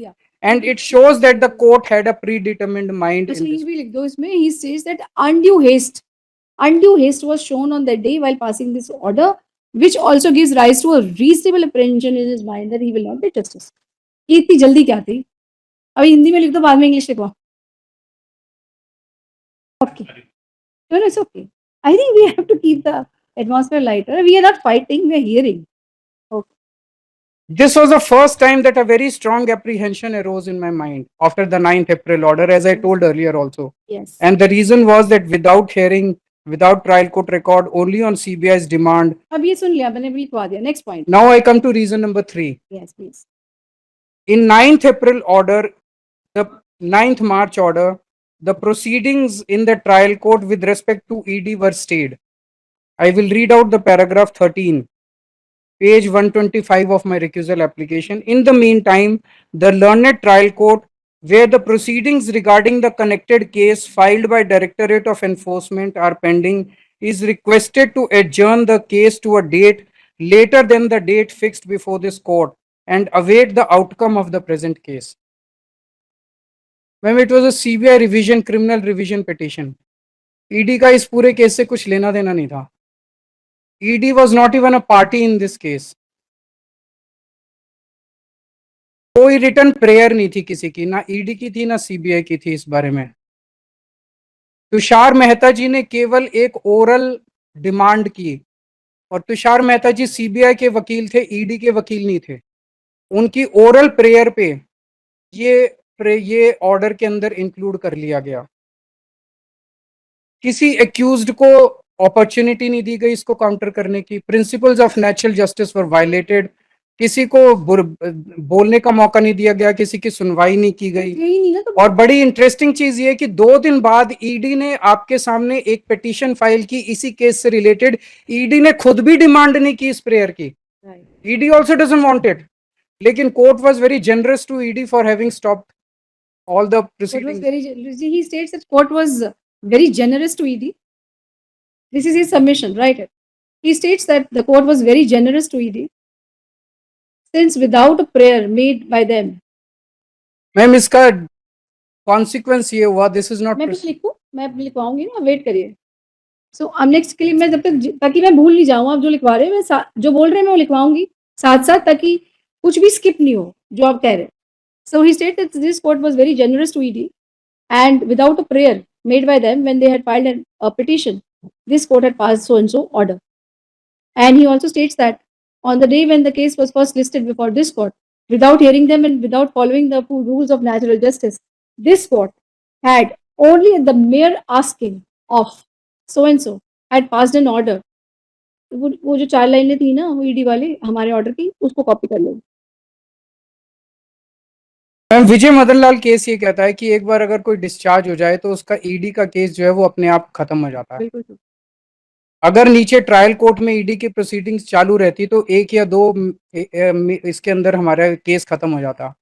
and it shows that the court had a predetermined mind. अच्छा ये भी लिख दो इसमें। He says that undue haste was shown on that day while passing this order, which also gives rise to a reasonable apprehension in his mind that he will not be justice. ये इतनी जल्दी क्या थी? अभी हिंदी में लिख दो, बाद में English लिखवाओ। Okay. No, it's okay. I think we have to keep the atmosphere lighter. We are not fighting, we are hearing. Okay. This was the first time that a very strong apprehension arose in my mind after the 9th April order, as I told earlier also. Yes. And the reason was that without hearing, without trial court record, only on CBI's demand. अब ये सुन लिया मैंने, भी लिखवा दिया। Next point. Now I come to reason number 3. Yes, please. In 9th April order, the 9th March order, the proceedings in the trial court with respect to ED were stayed. I will read out the paragraph 13, page 125 of my recusal application. In the meantime, the learned trial court, where the proceedings regarding the connected case filed by Directorate of Enforcement are pending, is requested to adjourn the case to a date later than the date fixed before this court and await the outcome of the present case. Ma'am, it was a CBI revision, criminal revision petition. ED का इस पूरे case से कुछ लेना देना नहीं था. ED was not even a party in this case. कोई रिटर्न प्रेयर नहीं थी किसी की, ना ED की थी ना CBI की थी इस बारे में. तुषार मेहता जी ने केवल एक ओरल डिमांड की और तुषार मेहता जी CBI के वकील थे, ED के वकील नहीं थे. उनकी ओरल प्रेयर पे ये ऑर्डर के अंदर इंक्लूड कर लिया गया. किसी एक्यूज्ड को अपॉर्चुनिटी नहीं दी गई इसको काउंटर करने की. Principles of natural justice were violated. किसी को बोलने का मौका नहीं दिया गया, किसी की सुनवाई नहीं की गई. और बड़ी इंटरेस्टिंग चीज ये कि 2 दिन बाद ईडी ने आपके सामने एक पिटीशन फाइल की इसी केस से रिलेटेड. ईडी ने खुद भी डिमांड नहीं की इस प्रेयर की. ED also doesn't want it. लेकिन court was very generous to ED for having stopped all the Court was proceedings. very, he states that court was very generous to ED. This is his submission, right? He states that the court was very generous to ED since without a prayer made by them. Ma'am इसका consequence ये हुआ, this is not मैं कुछ लिखूं, मैं लिखवाऊंगी ना, wait करिए. सो अब नेक्स्ट के लिए मैं जब तक, ताकि मैं भूल नहीं जाऊं आप जो लिखवा रहे हैं, मैं जो बोल रहे हैं मैं वो लिखवाऊंगी साथ साथ, ताकि कुछ भी स्किप नहीं हो जो आप कह रहे हैं. So he stated that this court was very generous to ED and without a prayer made by them when they had filed a petition, this court had passed so and so order. And he also states that on the day when the case was first listed before this court, without hearing them and without following the rules of natural justice, this court had only at the mere asking of so and so had passed an order. वो जो 4 लाइनें थी ना वो ED वाले हमारे order की, उसको कॉपी कर लो. मैम विजय मदन लाल केस ये कहता है कि एक बार अगर कोई डिस्चार्ज हो जाए तो उसका ईडी का केस जो है वो अपने आप खत्म हो जाता है. बिल्कुल. अगर नीचे ट्रायल कोर्ट में ईडी की प्रोसीडिंग्स चालू रहती तो 1 या 2 इसके अंदर हमारा केस खत्म हो जाता.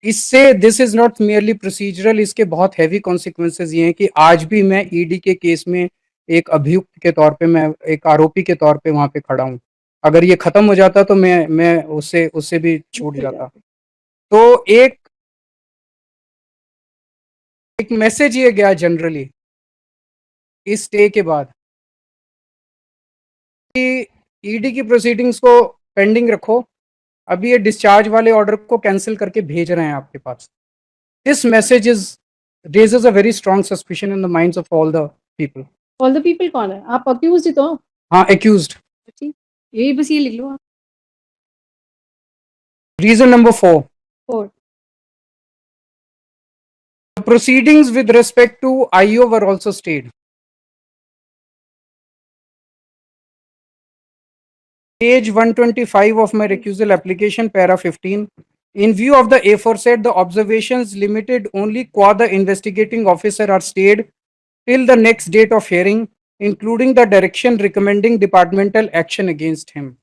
इससे this is not merely procedural, इसके बहुत हैवी कॉन्सिक्वेंसेज ये हैं कि आज भी मैं ईडी के केस में एक अभियुक्त के तौर पे, मैं एक आरोपी के तौर पे वहां पे खड़ा हूं. अगर ये खत्म हो जाता तो मैं उससे भी छूट जाता. तो एक मैसेज ये गया जनरली इस स्टे के बाद कि ईडी की प्रोसीडिंग्स को पेंडिंग रखो, अभी ये डिस्चार्ज वाले ऑर्डर को कैंसिल करके भेज रहे हैं आपके पास. This message is raises a very strong suspicion in the minds of all the people. All the people कौन है? आप अक्यूज्ड ही तो. हाँ, accused. यही बस ये लिख लो आप. Reason number 4. 4. The proceedings with respect to IO were also stayed. Page 125 of my recusal application, para 15. In view of the aforesaid, the observations limited only qua the investigating officer are stayed till the next date of hearing, including the direction recommending departmental action against him.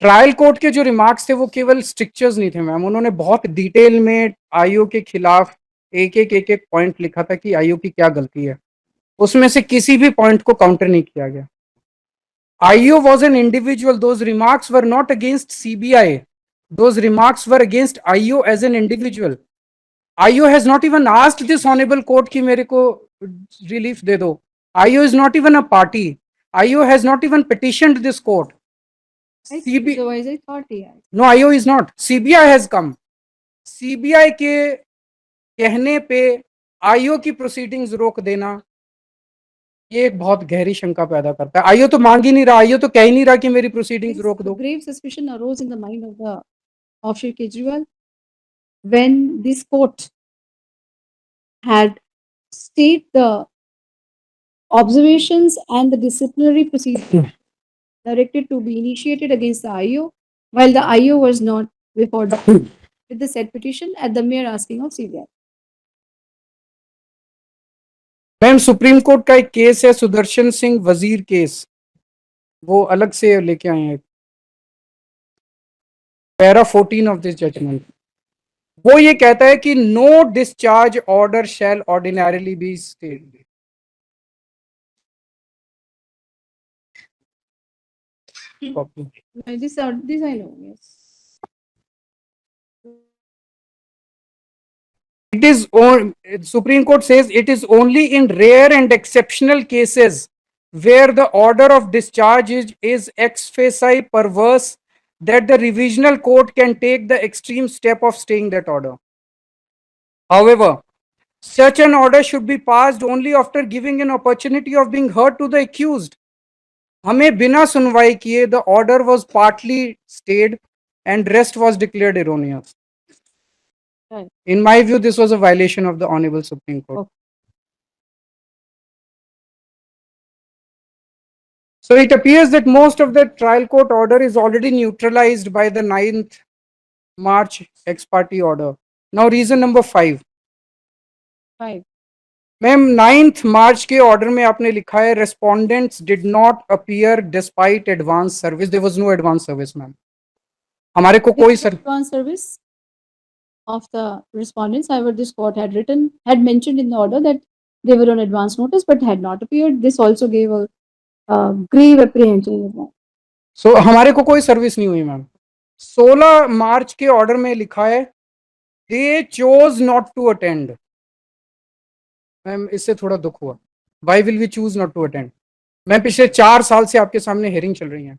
Trial court के जो remarks थे वो केवल strictures नहीं थे ma'am, उन्होंने बहुत detail में आईओ के खिलाफ एक एक पॉइंट लिखा था कि आईओ की क्या गलती है. उसमें से किसी भी पॉइंट को काउंटर नहीं किया गया. IO was an individual. Those remarks were not against CBI. Those remarks were against IO as an individual. IO has not even asked this honorable court कि मेरे को relief दे दो. IO is not even a party. IO has not even petitioned this court. No, IO is not. CBI has come. CBI के कहने पे IO की proceedings रोक देना ये एक बहुत गहरी शंका पैदा करता है. आईओ तो मांग ही नहीं रहा, आईओ तो कह ही नहीं रहा कि मेरी प्रोसीडिंग्स रोक दो. Grave suspicion arose in the mind of Shri Kejriwal when this court had stayed the observations and the disciplinary proceedings directed to be initiated against the IO, while the IO was not before with the said petition at the mere asking of CBI. Ma'am supreme court का एक case है सुदर्शन सिंह वजीर case, वो अलग से लेके आए हैं. पैरा 14 ऑफ दिस जजमेंट वो ये कहता है कि no discharge order shall ordinarily be stayed. This I know, yes. It is Supreme Court says it is only in rare and exceptional cases where the order of discharge is ex facie perverse that the revisional court can take the extreme step of staying that order. However, such an order should be passed only after giving an opportunity of being heard to the accused. हमें बिना सुनवाई किए the order was partly stayed and rest was declared erroneous. Right. In my view, this was a violation of the Honorable Supreme Court. Okay. So it appears that most of the trial court order is already neutralized by the 9th March ex parte order. Now reason number 5. 5. Ma'am 9 March के order में आपने लिखा है respondents did not appear despite advance service, there was no advance service ma'am, हमारे को कोई sir Advance service of the respondents. However, this court had mentioned in the order that they were on advance notice but had not appeared. This also gave a grave apprehension in that. सो हमारे को कोई service नहीं हुई ma'am. 16 मार्च के order में लिखा है they chose not to attend. Ma'am इससे थोड़ा दुख हुआ, why will we choose not to attend. मैं पिछले 4 साल से आपके सामने हेयरिंग चल रही है,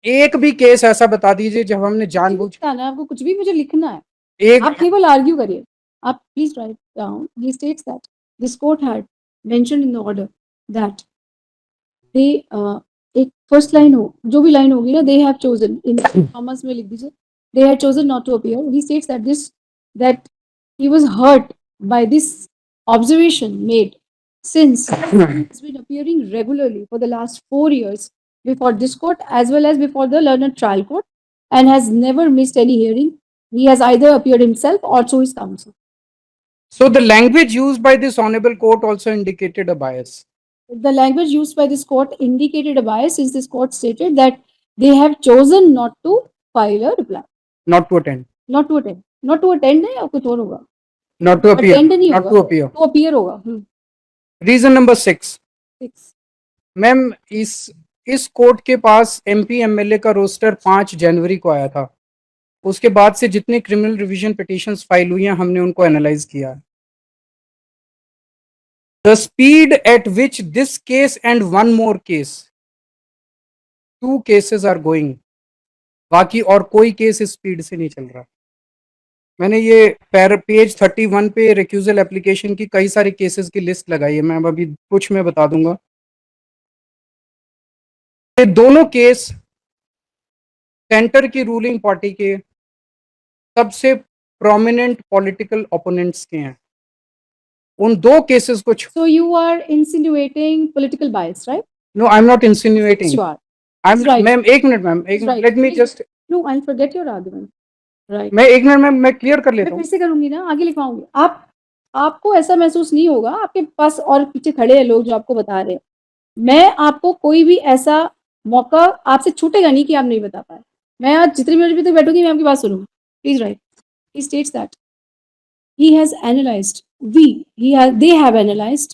एक भी केस ऐसा बता दीजिए जब हमने जानबूझ आपको कुछ भी मुझे लिखना है, एक आप केवल आर्ग्यू करिए। आप please write down, he states that this court had mentioned in the order that they एक फर्स्ट लाइन हो, जो भी लाइन होगी ना, they have chosen, in commas में लिख दीजिए, they had chosen not to appear. He states that he was hurt by this observation made since he has been appearing regularly for the last 4 years before this court as well as before the learned trial court and has never missed any hearing. He has either appeared himself or through his counsel. So the language used by this honorable court also indicated a bias. The language used by this court indicated a bias since this court stated that they have chosen not to file a reply. Not to attend. Not to attend. Not to attend है या कुछ और होगा? Not to appear. Attend नहीं Not होगा. to appear. To appear होगा. Reason number 6. 6. Ma'am इस court के पास एमपी एमएलए का रोस्टर 5 जनवरी को आया था, उसके बाद से जितने क्रिमिनल रिवीजन पिटीशंस फाइल हुई हैं हमने उनको एनालाइज किया। The speed at which this case and one more case, 2 cases are going, बाकी और कोई केस इस स्पीड से नहीं चल रहा। मैंने ये पेज 31 पे रिक्यूजल एप्लीकेशन की कई सारे केसेस की लिस्ट लगाई है, मैं अभी कुछ मैं बता दूंगा। ये दोनों केस सेंटर की रूलिंग पार्टी के सबसे प्रोमिनेंट पॉलिटिकल ओपोनेंट्स के हैं। उन 2 केसेस को So you are insinuating political bias, right? No I am not insinuating, Yes, you are. I am right. Ma'am एक मिनट मैम, एक Right. Let me just, No, I'll forget your argument. Right. मैं एक minute ma'am मैं clear कर लेता मैं हूँ। फिर से करूंगी ना, आगे लिखवाऊंगी। आपको ऐसा महसूस नहीं होगा, आपके पास और पीछे खड़े हैं लोग जो आपको बता रहे हैं। मैं आपको कोई भी ऐसा मौका आपसे छूटेगा नहीं कि आप नहीं बता पाए। मैं आज जितनी मिनट भी तक बैठूंगी मैं आपकी बात सुनूंगी। Please right. He states that he has analyzed, they have analyzed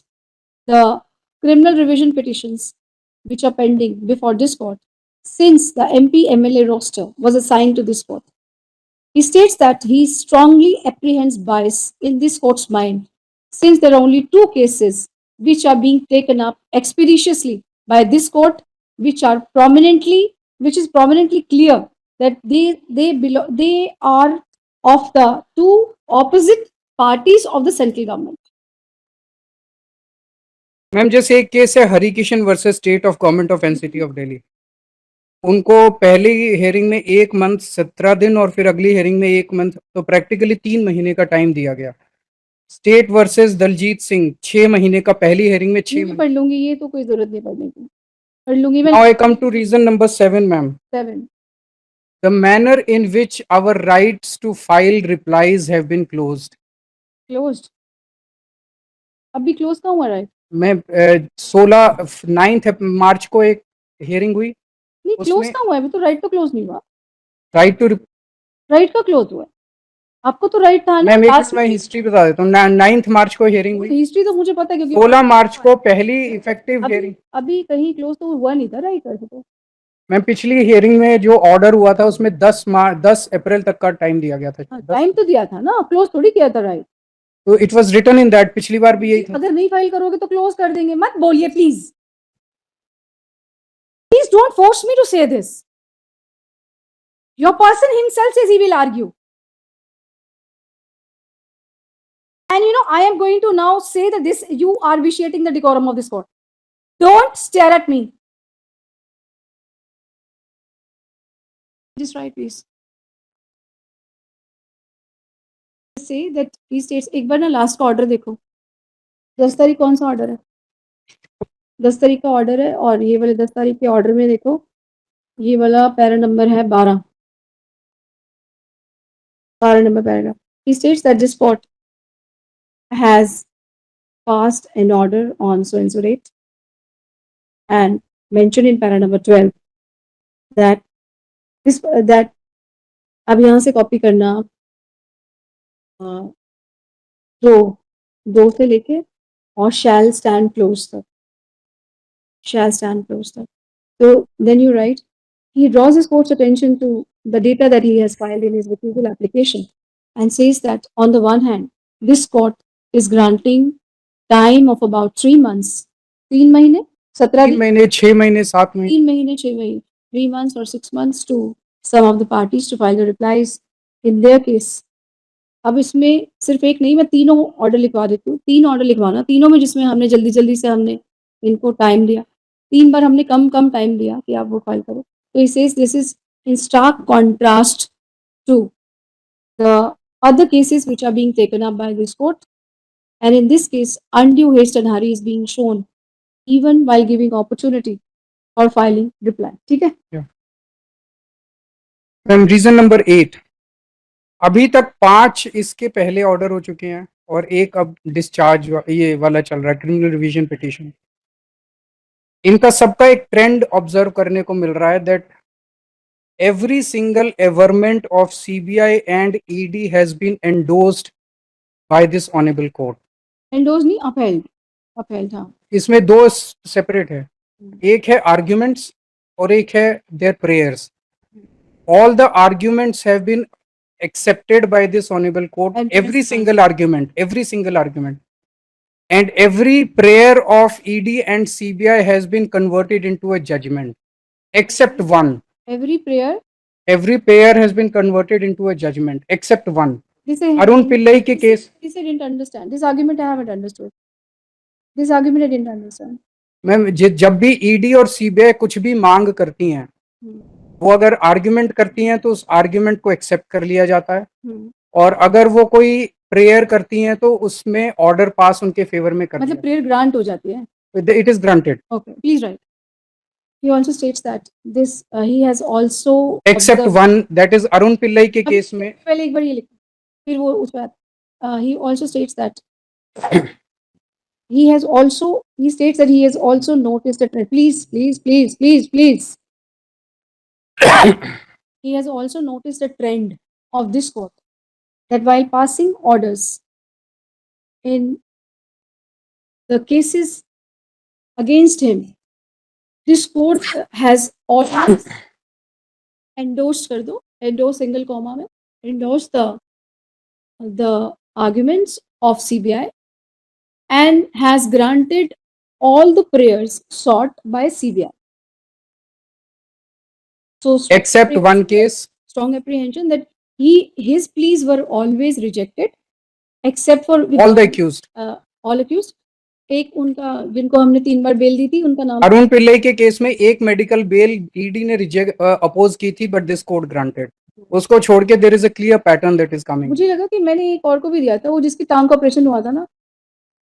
the criminal revision petitions which are pending before this court since the MP MLA roster was assigned to this court. He states that he strongly apprehends bias in this court's mind since there are only 2 cases which are being taken up expeditiously by this court which is prominently clear that they are of the 2 opposite parties of the central government. Ma'am जैसे एक case है Harikishan versus state of government of NCT of Delhi, उनको पहली hearing में 1 month 17 दिन और फिर अगली हेयरिंग में 1 मंथ, तो प्रैक्टिकली 3 महीने का टाइम दिया गया। स्टेट वर्सेस दलजीत सिंह 6 महीने का, पहली हेयरिंग में 6 पढ़ लूंगी, ये तो कोई जरूरत नहीं पढ़ने की, पढ़ लूंगी मैं। Now I come to reason number 7 ma'am. 7. The manner in which our rights to file replies have been closed. Closed. अभी क्लोज कहाँ हुआ है? मैं 9 मार्च को एक हेयरिंग हुई, नहीं क्लोज कहाँ हुआ है? अभी तो राइट तो क्लोज नहीं हुआ। राइट टू राइट का क्लोज हुआ है, आपको तो राइट था ना। मैं हिस्ट्री बता देता हूँ। 9 मार्च को हेयरिंग हुई, हिस्ट्री तो मुझे पता है क्योंकि 16 मार्च को पहली इफेक्टिव हेयरिंग। अभी कहीं क्लोज तो हुआ नहीं था राइट वैसे तो। मैम पिछली हेयरिंग में जो ऑर्डर हुआ था उसमें 10 अप्रैल तक का टाइम दिया गया था। टाइम तो दिया था ना, क्लोज थोड़ी किया था राइट। तो it was written in that, पिछली बार भी यही था। अगर नहीं फाइल करोगे तो क्लोज कर देंगे, मत बोलिए please. Please don't force me to say this. Your person himself says he will argue. And you know, I am going to now say that you are vitiating the decorum of this court. Don't stare at me. Just right, please. Say that he states, एक बार ना last का order देखो, 10 तारीख कौन सा order है? 10 तारीख का ऑर्डर है, और ये वाले 10 तारीख के ऑर्डर में देखो, ये वाला पैरा नंबर है 12 number paragraph. He states that this court has passed an order on so and so date and mentioned in para number 12 that this that अब यहाँ से कॉपी करना दो से लेके और shall stand close तक so then you write he draws his court's attention to the data that he has filed in his recusal application and says that on the one hand this court is granting time of about 3 months 3 महीने 17 3 महीने 6 महीने 7 महीने 3 महीने 6 महीने 3 months or 6 months to some of the parties to file the replies in their case अब इसमें सिर्फ एक नहीं मैं तीनों ऑर्डर लिखवा देती हूँ 3 ऑर्डर लिखवाना तीनों में जिसमें हमने जल्दी से हमने इनको टाइम दिया 3 बार हमने कम टाइम दिया कि आप वो फाइल करो तो it says this is in stark contrast to the other cases which are being taken up by this court and in this case undue haste and hurry is being shown even while giving opportunity for filing reply ठीक है ma'am reason number 8 अभी तक 5 इसके पहले order हो चुके हैं और एक अब डिस्चार्ज ये वाला चल रहा है क्रिमिनल रिवीजन पिटीशन इनका सबका एक ट्रेंड ऑब्जर्व करने को मिल रहा है that every single averment of CBI and ED has been endorsed by this honorable court. Endorsed नहीं upheld हाँ इसमें दो सेपरेट है एक है arguments और एक है their prayers. All the arguments have been accepted by this honorable court. And Every yes, single argument, and every prayer of ED and CBI has been converted into a judgment, except one. every prayer has been converted into a judgment except one. this I Arun Pillai के case this I didn't understand this argument I haven't understood this argument I didn't understand ma'am जब भी ED और CBI कुछ भी मांग करती हैं वो अगर आर्ग्यूमेंट करती हैं तो उस आर्ग्यूमेंट को एक्सेप्ट कर लिया जाता है और अगर वो कोई प्रेयर करती हैं तो उसमें ऑर्डर पास उनके फेवर में कर मतलब प्रेयर ग्रांट हो जाती है it is granted okay please write he also states that this he has also except one that is Arun Pillai के केस में पहले एक बार ये लिखो फिर वो उस बात he also states that he states that he has also noticed that please he has also noticed a trend of this court that while passing orders in the cases against him this court has always endorsed कर दो endorse single comma में endorse the arguments of CBI and has granted all the prayers sought by CBI. So except one case, strong apprehension that his pleas were always rejected except for all the accused. All accused. एक उनका जिनको हमने 3 बार bell दी थी उनका नाम अरुण पिल्लई के case में एक मेडिकल बेल ईडी ने रिजेक्ट अपोज की थी बट दिस कोर्ट ग्रांटेड उसको छोड़ के there is a clear pattern that is coming मुझे लगा कि मैंने एक और को भी दिया था वो जिसकी टांग का ऑपरेशन हुआ था ना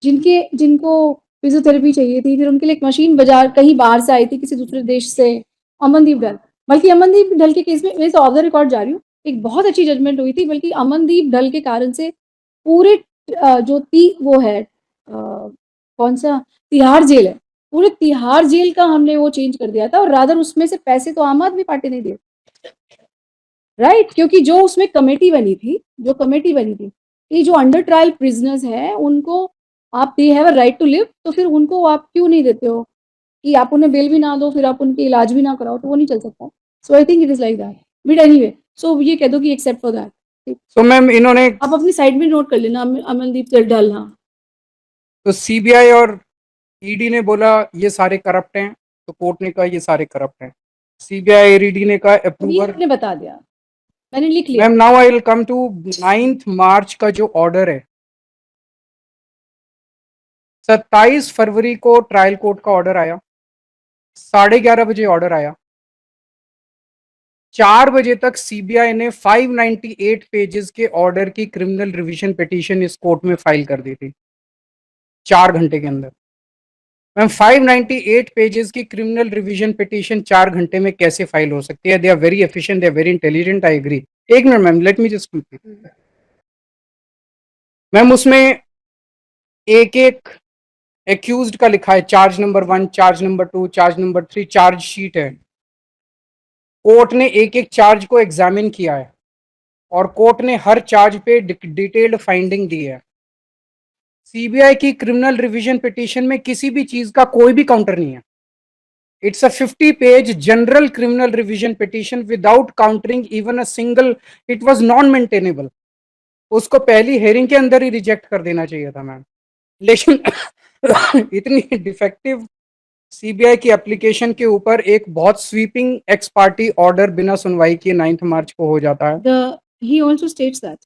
जिनको फिजियोथेरेपी चाहिए थी फिर उनके लिए एक मशीन बाजार कहीं बाहर से आई थी किसी दूसरे देश से अमनदीप ढल बल्कि अमनदीप ढल के केस में मैं ऑफ द रिकॉर्ड जा रही हूँ एक बहुत अच्छी जजमेंट हुई थी बल्कि अमनदीप ढल के कारण से पूरे जो वो है कौन सा तिहाड़ जेल है पूरे तिहाड़ जेल का हमने वो चेंज कर दिया था और रादर उसमें से पैसे तो आम आदमी पार्टी नहीं दिए राइट क्योंकि जो उसमें कमेटी बनी थी ये जो अंडर ट्रायल प्रिजनर्स है उनको आप they have a right to live तो फिर उनको आप क्यों नहीं देते हो कि आप उन्हें बेल भी ना दो फिर आप उनके इलाज भी ना कराओ तो वो नहीं चल सकता so I think it is like that but anyway so ये कह दो कि except for that so ma'am इन्होंने आप अपनी साइड में नोट कर लेना अमनदीप ढल हाँ तो सीबीआई और ईडी ने बोला ये सारे करप्ट हैं तो कोर्ट ने कहा ये सारे करप्ट हैं सीबीआई और ईडी ने कहा अप्रूवर ने बता दिया मैंने लिख लिया ma'am now I will come to 9th March का जो ऑर्डर है 27 फरवरी को ट्रायल कोर्ट का ऑर्डर आया 11:30 बजे ऑर्डर आया 4 बजे तक सीबीआई ने 598 पेजेस के ऑर्डर की क्रिमिनल रिवीजन पिटीशन इस कोर्ट में फाइल कर दी थी 4 घंटे के अंदर मैम 598 पेजेस की क्रिमिनल रिवीजन पिटीशन 4 घंटे में कैसे फाइल हो सकती है they are very efficient they are very intelligent I agree एक minute ma'am let me just complete ma'am उसमें एक एक्यूज्ड का लिखा है charge number 1, charge number 2, charge number 3, charge sheet है। कोर्ट ने एक एक चार्ज को एग्जामिन किया है और कोर्ट ने हर चार्ज पे डिटेल्ड फाइंडिंग दी है। सीबीआई की क्रिमिनल रिवीजन पिटीशन में किसी भी चीज का कोई भी काउंटर नहीं है। It's a 50-page general criminal revision petition without countering even a single. It was non-maintainable. उसको पहली हेयरिंग के अंदर ही रिजेक्ट कर देना चाहिए था मैम, लेकिन इतनी डिफेक्टिव सीबीआई की एप्लीकेशन के ऊपर एक बहुत स्वीपिंग एक्स पार्टी ऑर्डर बिना सुनवाई किए 9 मार्च को हो जाता है। He also states that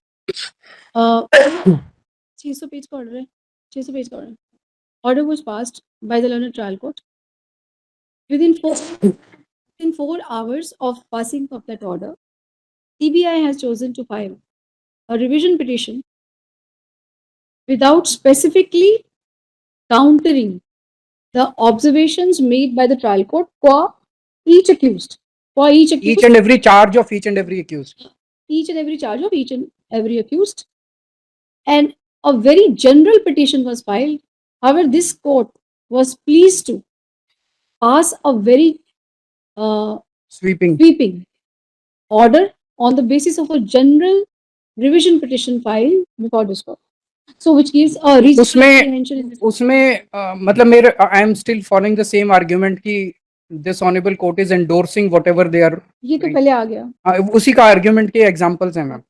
600 page का ऑर्डर है, 600 पेज का order. Order was passed by the learned trial court. Within 4 hours of passing of that order, CBI has chosen to file a revision petition without specifically countering the observations made by the trial court for each accused. Each and every charge of each and every accused. Each and every charge of each and every accused. And a very general petition was filed. However, this court was pleased to pass a very sweeping order on the basis of a general revision petition filed before this court. So, which gives a reasonable apprehension in this. उसमें मतलब मेरे I am still following the same argument कि this honorable court is endorsing whatever they are. ये तो पहले आ गया। उसी का आर्ग्यूमेंट के एग्जांपल्स हैं मैम।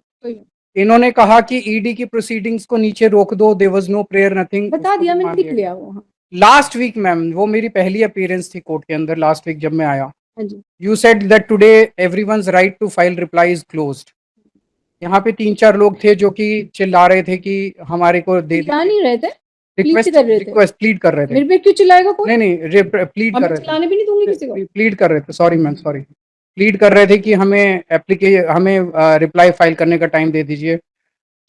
इन्होंने कहा कि ईडी की प्रोसीडिंग्स को नीचे रोक दो, there was no prayer nothing. बता दिया मैंने, लिख लिया वो। लास्ट वीक मैम, वो मेरी पहली अपीयरेंस थी कोर्ट के अंदर लास्ट वीक जब मैं आया। हाँ जी। You said that today everyone's right to file reply is closed. यहाँ पे 3-4 लोग थे जो कि चिल्ला रहे थे कि हमारे को दे चिल्ला नहीं रहे थे, रिक्वेस्ट प्लीड कर रहे थे। मेरे पे क्यों चिल्लाएगा कोई? नहीं प्लीड कर रहे थे, चिल्लाने भी नहीं दूंगी किसी को। प्लीड कर रहे थे, सॉरी मैम, सॉरी, प्लीड कर रहे थे कि हमें रिप्लाई फाइल करने का टाइम दे दीजिए।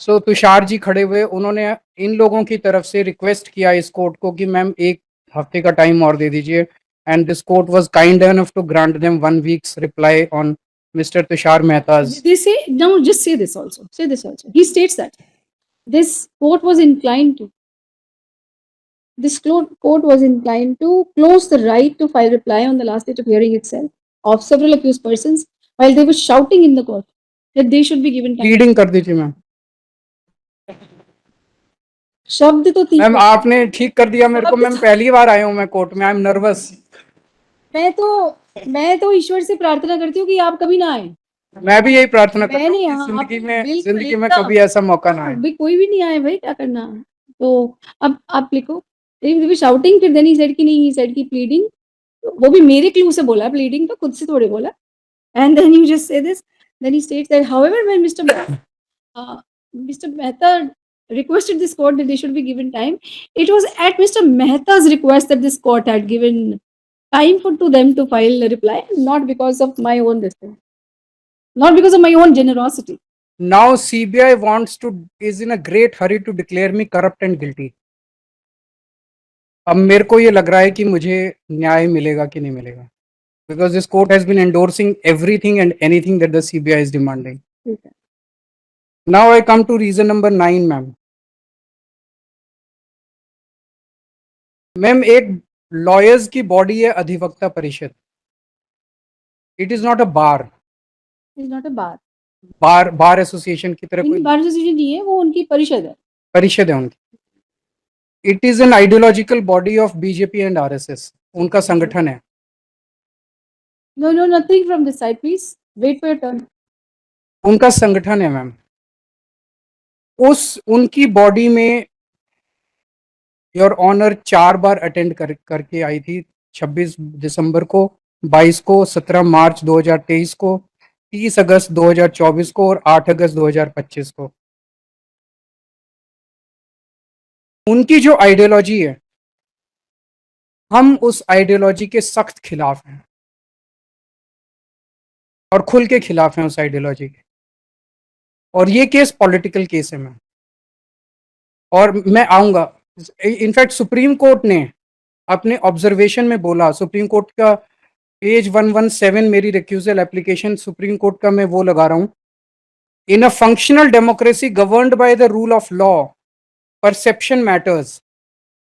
सो तुषार जी खड़े हुए, उन्होंने इन लोगों की तरफ से रिक्वेस्ट किया इस कोर्ट को कि मैम 1 हफ्ते का टाइम और दे दीजिए, and this court was kind enough to grant them 1 weeks reply on Mr. Tushar Mehta's. They say, now just say this also. Say this also. He states that this court was inclined to close the right to file reply on the last date of hearing itself of several accused persons while they were shouting in the court that they should be given time. Pleading कर दीजिए ma'am. शब्द तो ma'am आपने ठीक कर दिया मेरे को, मैम पहली बार आया हूँ मैं कोर्ट में, आई एम नर्वस। मैं तो ईश्वर से प्रार्थना करती हूँ कि आप कभी ना आए। मैं भी यही प्रार्थना करता हूँ कि जिंदगी में कभी ऐसा मौका ना आए। भाई कोई भी नहीं आए भाई, क्या करना। तो अब आप लिखो शाउटिंग, फिर देन ही सेड कि नहीं, ही सेड की प्लीडिंग, वो भी मेरे क्लू से बोला, प्लीडिंग तो खुद से थोड़े बोला। And then you just say this, then he states that however when mister Mehta requested this court that they should be given time, it was at Mr. Mehta's request that this court had given time to them to file a reply, not because of my own destiny, not because of my own generosity. Now CBI is in a great hurry to declare me corrupt and guilty. अब मेरे को ये लग रहा है कि मुझे न्याय मिलेगा कि नहीं मिलेगा, because this court has been endorsing everything and anything that the CBI is demanding. Okay. Now I come to reason number 9 ma'am. Ma'am एक लॉयर्स की बॉडी है अधिवक्ता परिषद। It is not a bar, it is not a bar association की तरह कोई bar association नहीं है, वो उनकी परिषद है उनकी। It is an ideological body of BJP and RSS, उनका संगठन है। No nothing from this side, please wait for your turn. उनका संगठन है मैम। उनकी बॉडी में योर ऑनर 4 बार अटेंड करके आई थी, 26 दिसंबर को, 22 को, 17 मार्च 2023 को, 30 अगस्त 2024 को और 8 अगस्त 2025 को। उनकी जो आइडियोलॉजी है, हम उस आइडियोलॉजी के सख्त खिलाफ हैं और खुल के खिलाफ हैं उस आइडियोलॉजी के। और ये केस पॉलिटिकल केस है मैम, और मैं आऊंगा। इनफैक्ट सुप्रीम कोर्ट ने अपने ऑब्जर्वेशन में बोला, सुप्रीम कोर्ट का पेज 117 मेरी रिक्यूजल एप्लीकेशन सुप्रीम कोर्ट का मैं वो लगा रहा हूं। In a functional democracy governed by the rule of law, perception matters.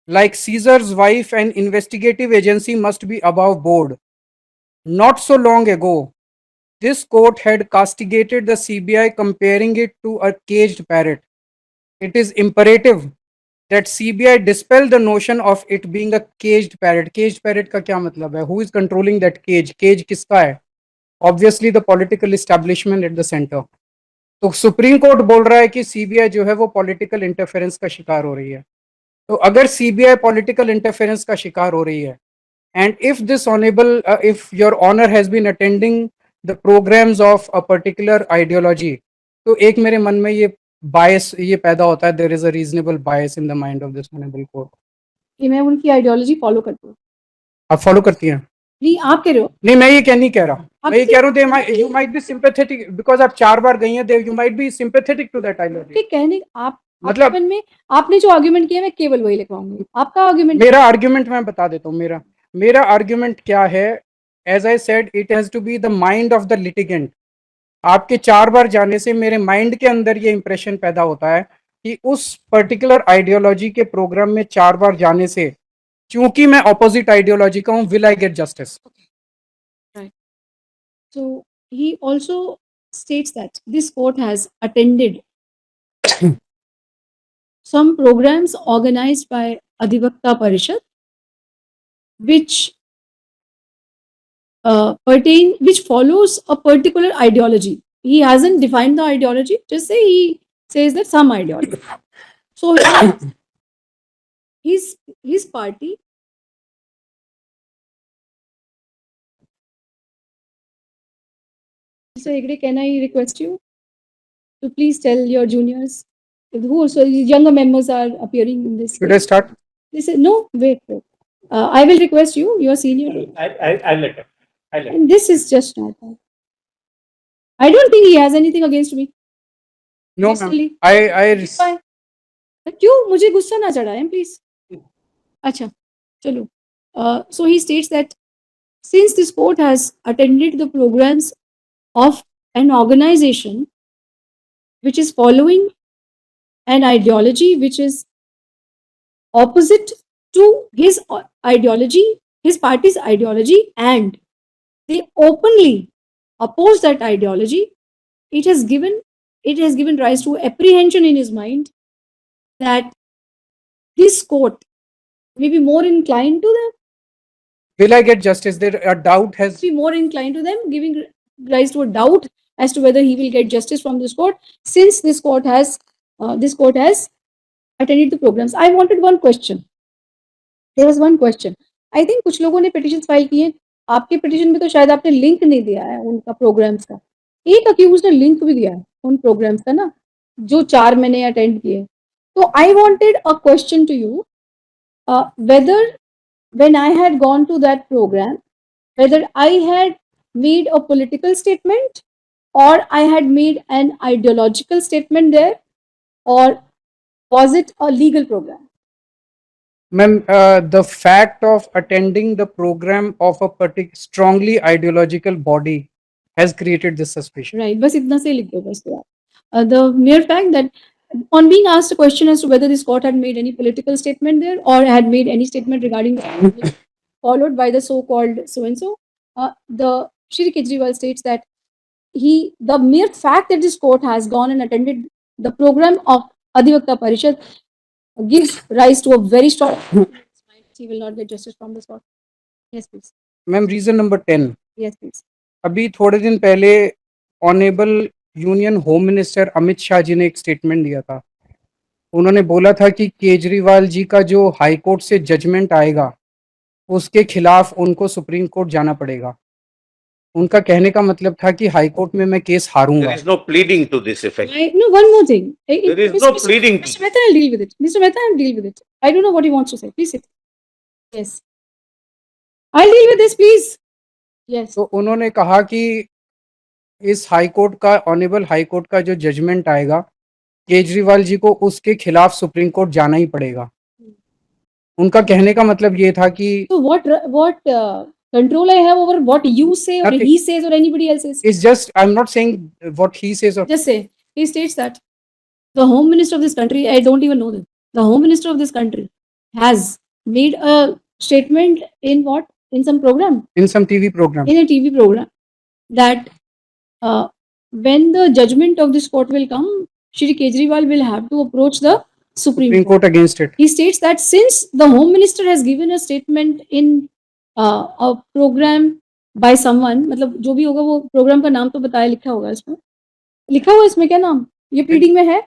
like Caesar's wife, an investigative agency must be above board. Not so long ago, this court had castigated the CBI, comparing it to a caged parrot. It is imperative that CBI dispel the notion of it being a caged parrot. Caged parrot का क्या मतलब है? Who is controlling that cage? Cage किसका है? Obviously the political establishment at the center. तो supreme court बोल रहा है कि सीबीआई जो है वो पॉलिटिकल इंटरफेरेंस का शिकार हो रही है. तो अगर सीबीआई पॉलिटिकल इंटरफेरेंस का शिकार हो रही है, and if this honorable if your honor has been attending the programs of a particular ideology, तो एक मेरे मन में ये bias ये पैदा होता है, there is a reasonable bias in the mind of this honorable court. कि मैं उनकी आइडियोलॉजी फॉलो करती हूँ. आप फॉलो करती हैं? नहीं, आप कह रहे हो. नहीं, मैं ये नहीं कह रहा. आप मैं ये कह रहा हूँ you might be sympathetic because आप 4 बार गई हैं, you might be sympathetic to that ideology. ठीक कहने आप मतलब मन में आपने जो आर्गुमेंट किया मैं केवल वही लिखवाऊंगी. आपका आर्गुमेंट, मेरा आर्गुमेंट मैं बता देता हूँ. मेरा आर्गुमेंट क्या है? As I said, it has to be the mind of the litigant. आपके 4 बार जाने से मेरे माइंड के अंदर ये इंप्रेशन पैदा होता है कि उस पर्टिकुलर आइडियोलॉजी के प्रोग्राम में 4 बार जाने से, चूंकि मैं ऑपोजिट आइडियोलॉजी का हूँ, will I get justice? So he also states that this court has attended some programs organized by Adhivakta Parishad, which which follows a particular ideology. He hasn't defined the ideology, just say he says that some ideology. So his party Mr. Hegde, can I request you to please tell your juniors who also younger members are appearing in this? Should I start? They say no, wait. I will request you, you are senior. I'll let him. And this is just not that. I don't think he has anything against me. No, ma'am. Personally. I क्यों मुझे गुस्सा ना चढ़ाएं please. अच्छा चलो. So he states that since this court has attended the programs of an organization which is following an ideology which is opposite to his ideology, his party's ideology, and they openly oppose that ideology, it has given rise to apprehension in his mind that this court may be more inclined to them. Will I get justice? There a doubt has Be more inclined to them, giving rise to a doubt as to whether he will get justice from this court, since this court has attended the programs. I wanted one question. There was one question. I think कुछ लोगों ने petitions file किए. आपके petition में तो शायद आपने link नहीं दिया है उनका programs का. एक accused ने link भी दिया है उन programs का ना, जो 4 मैंने attend किए. So I wanted a question to you, whether when I had gone to that program, whether I had made a political statement or I had made an ideological statement there, or was it a legal program? Ma'am, the fact of attending the program of a particular strongly ideological body has created this suspicion. Right, बस इतना से लिख दो बस तो आप. The mere fact that on being asked a question as to whether this court had made any political statement there or had made any statement regarding the followed by the so-called so-and-so, the Shri Kejriwal states that the mere fact that this court has gone and attended the program of Adhivakta Parishad gives rise to a very strong he will not get justice from this court. Yes, please. Ma'am, reason number 10. Yes, please. अभी थोड़े दिन पहले honourable union home minister Amit Shah ji ने एक statement दिया था. उन्होंने बोला था कि केजरीवाल जी का जो हाई कोर्ट से जजमेंट आएगा उसके खिलाफ उनको सुप्रीम कोर्ट जाना पड़ेगा. उनका कहने का मतलब था कि हाई कोर्ट में मैं case हारूंगा. There is no pleading to this effect. No, one more thing. There is no pleading. Mr. Mehta, I'll deal with it. Mr. Mehta, I'll deal with it. I don't know what he wants to say. Please sit. Yes. I'll deal with this, please. Yes. तो उन्होंने कहा कि इस high court का honourable high court का जो judgement आएगा केजरीवाल जी को उसके खिलाफ सुप्रीम कोर्ट जाना ही पड़ेगा. उनका कहने का मतलब ये था कि So what control I have over what you say or Nothing. he says or anybody else says? it's just I'm not saying what he says or Just say. He states that the home minister of this country, I don't even know them. The home minister of this country has made a statement in what? In some program, in some TV program. in a TV program, that when the judgment of this court will come, Shri Kejriwal will have to approach the Supreme Supreme Court. Court against it. He states that since the Home Minister has given a statement in a program by someone, मतलब जो भी होगा वो programme का नाम तो बताया, लिखा होगा इसमें, लिखा हुआ इसमें क्या नाम, ये प्लीडिंग में है,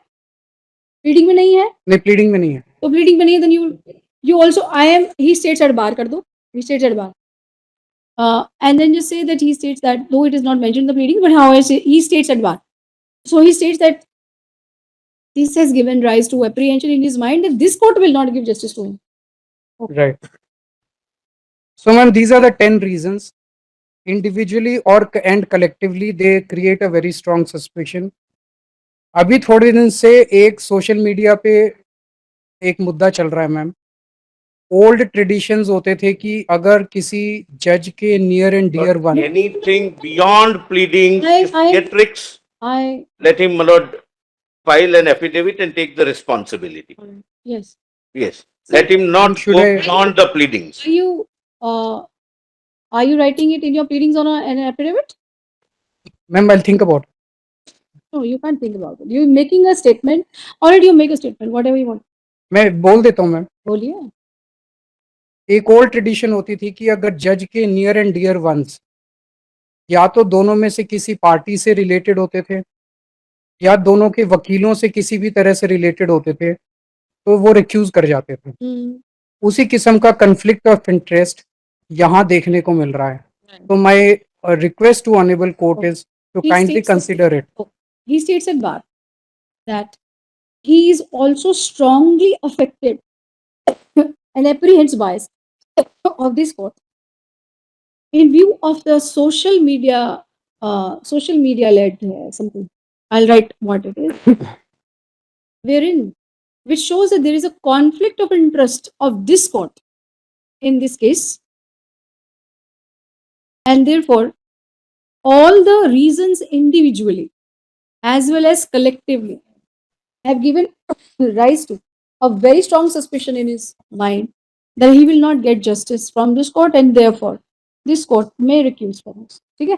प्लीडिंग में नहीं है, नहीं, प्लीडिंग में नहीं है. तो प्लीडिंग में नहीं है, then you also, he states at bar कर दो, he states at bar. And then just say that he states that though it is not mentioned in the pleading, but how I say, he states at bar. So he states that this has given rise to apprehension in his mind that this court will not give justice to him. Right. So, ma'am, these are the 10 reasons. Individually or and collectively, they create a very strong suspicion. अभी थोड़े दिन से एक social media पे एक मुद्दा चल रहा है मैम. ओल्ड ट्रेडिशंस होते थे कि अगर किसी जज के near and dear one, Anything beyond pleading, I- theatrics, I, let him, my lord, file an affidavit and take the responsibility. yes. Yes. Let him not Should go I- beyond the pleadings. Are you writing it in your pleadings on an affidavit? Ma'am I think about. No, you can't think about it. You're making a statement, or you make a statement, whatever you want. मैं बोल देता हूँ ma'am. बोलिए. एक old tradition होती थी कि अगर जज के नियर एंड डियर वंस या तो दोनों में से किसी पार्टी से रिलेटेड होते थे या दोनों के वकीलों से किसी भी तरह से रिलेटेड होते थे तो वो रिक्यूज कर जाते थे. उसी किस्म का कन्फ्लिक्ट ऑफ इंटरेस्ट यहाँ देखने को मिल रहा है. तो my request to honourable court is to He kindly states that- consider it. He states at bar that he is also strongly affected and apprehends bias of this court in view of the social media led something. I'll write what it is. Wherein, which shows that there is a conflict of interest of this court in this case, and therefore all the reasons individually as well as collectively have given rise to a very strong suspicion in his mind that he will not get justice from this court, and therefore this court may recuse from this. ठीक है?